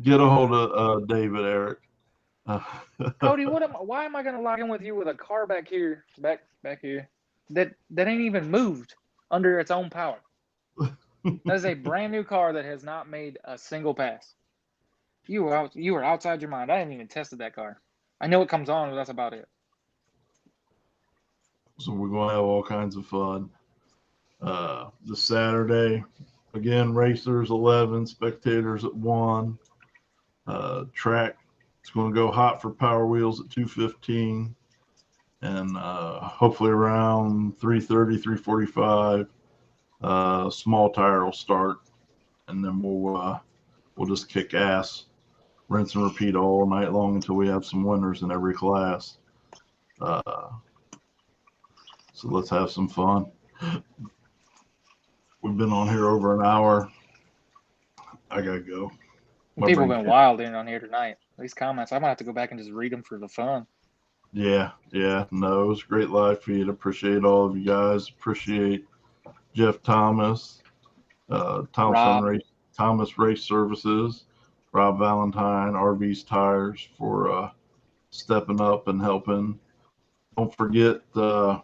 B: Get a hold of David, Eric.
C: Cody, why am I gonna log in with you with a car back here that ain't even moved under its own power? That is a brand new car that has not made a single pass. You were outside your mind. I haven't even tested that car. I know it comes on, but that's about it.
B: So we're going to have all kinds of fun. This Saturday, again, racers 11, spectators at 1. Track, it's going to go hot for Power Wheels at 2:15, and hopefully around 3:30, 3:45, small tire will start, and then we'll just kick ass, rinse and repeat all night long until we have some winners in every class. So let's have some fun. We've been on here over an hour. I gotta go.
C: People have been wild in on here tonight. These comments, I might have to go back and just read them for the fun.
B: Yeah. No, it was a great live feed. Appreciate all of you guys. Appreciate Jeff Thomas, Thomas Race Services, Rob Valentine, RV's Tires for stepping up and helping. Don't forget, so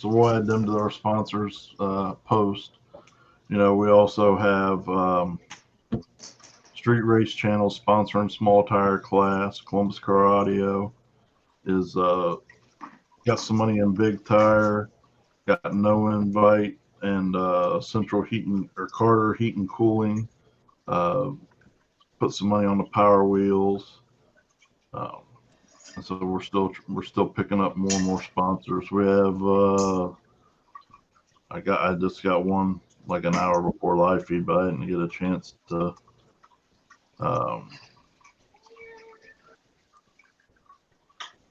B: we'll add them to our sponsors post. We also have Street Race Channel sponsoring small tire class. Columbus Car Audio is got some money in Big Tire, got No Invite, and Central Heating or Carter Heat and Cooling. Put some money on the Power Wheels. And so we're still picking up more and more sponsors. We have I just got one like an hour before live feed, but I didn't get a chance to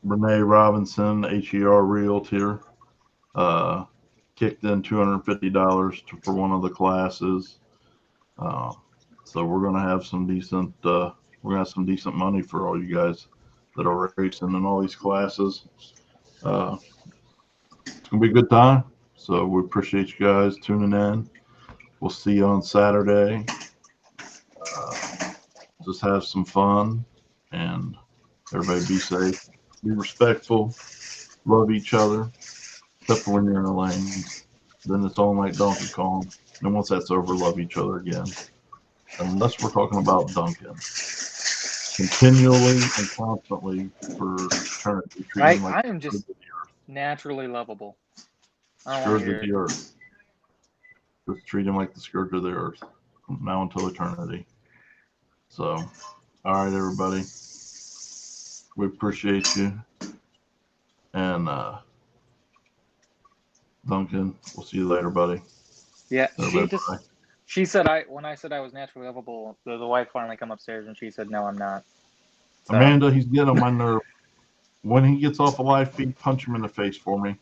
B: Renee Robinson, HER Realtor, kicked in $250 for one of the classes. So we're gonna have some decent money for all you guys that are racing in all these classes. It's gonna be a good time. So we appreciate you guys tuning in. We'll see you on Saturday. Just have some fun, and everybody be safe, be respectful, love each other, except for when you're in a lane. Then it's on like Donkey Kong. And once that's over, love each other again. Unless we're talking about Duncan. Continually and constantly for eternity.
C: I am just naturally lovable.
B: Scourge of the earth. Just treat him like the scourge of the earth from now until eternity. So, all right, everybody. We appreciate you. And Duncan, we'll see you later, buddy.
C: Yeah, she said when I said I was naturally lovable, the wife finally come upstairs and she said, no, I'm not.
B: So. Amanda, he's getting on my nerve. When he gets off a live feed, punch him in the face for me.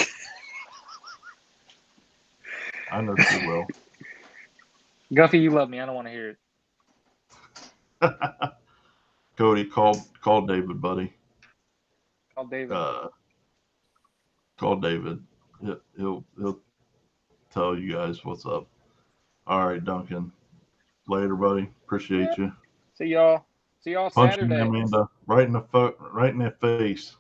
B: I know she will.
C: Guffey, you love me. I don't want to hear
B: it. Cody, call David, buddy.
C: Call David.
B: Call David. He'll tell you guys what's up. All right, Duncan. Later, buddy. Appreciate you.
C: See y'all. See y'all
B: Punch me,
C: Saturday.
B: Amanda, right in the face.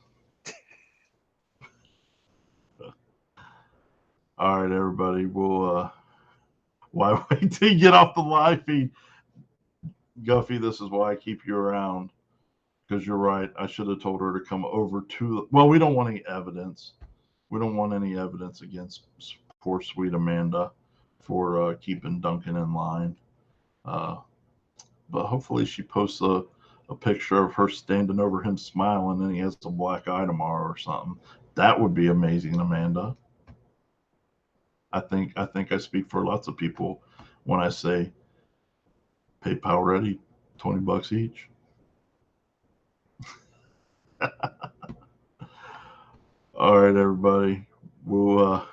B: All right, everybody. We'll why wait till you get off the live feed? Guffey, this is why I keep you around. Because you're right. I should have told her to come over to. Well, we don't want any evidence. We don't want any evidence against poor sweet Amanda for keeping Duncan in line. But hopefully she posts a picture of her standing over him smiling and he has a black eye tomorrow or something. That would be amazing, Amanda. I think I speak for lots of people when I say PayPal ready, $20 each. All right, everybody. We'll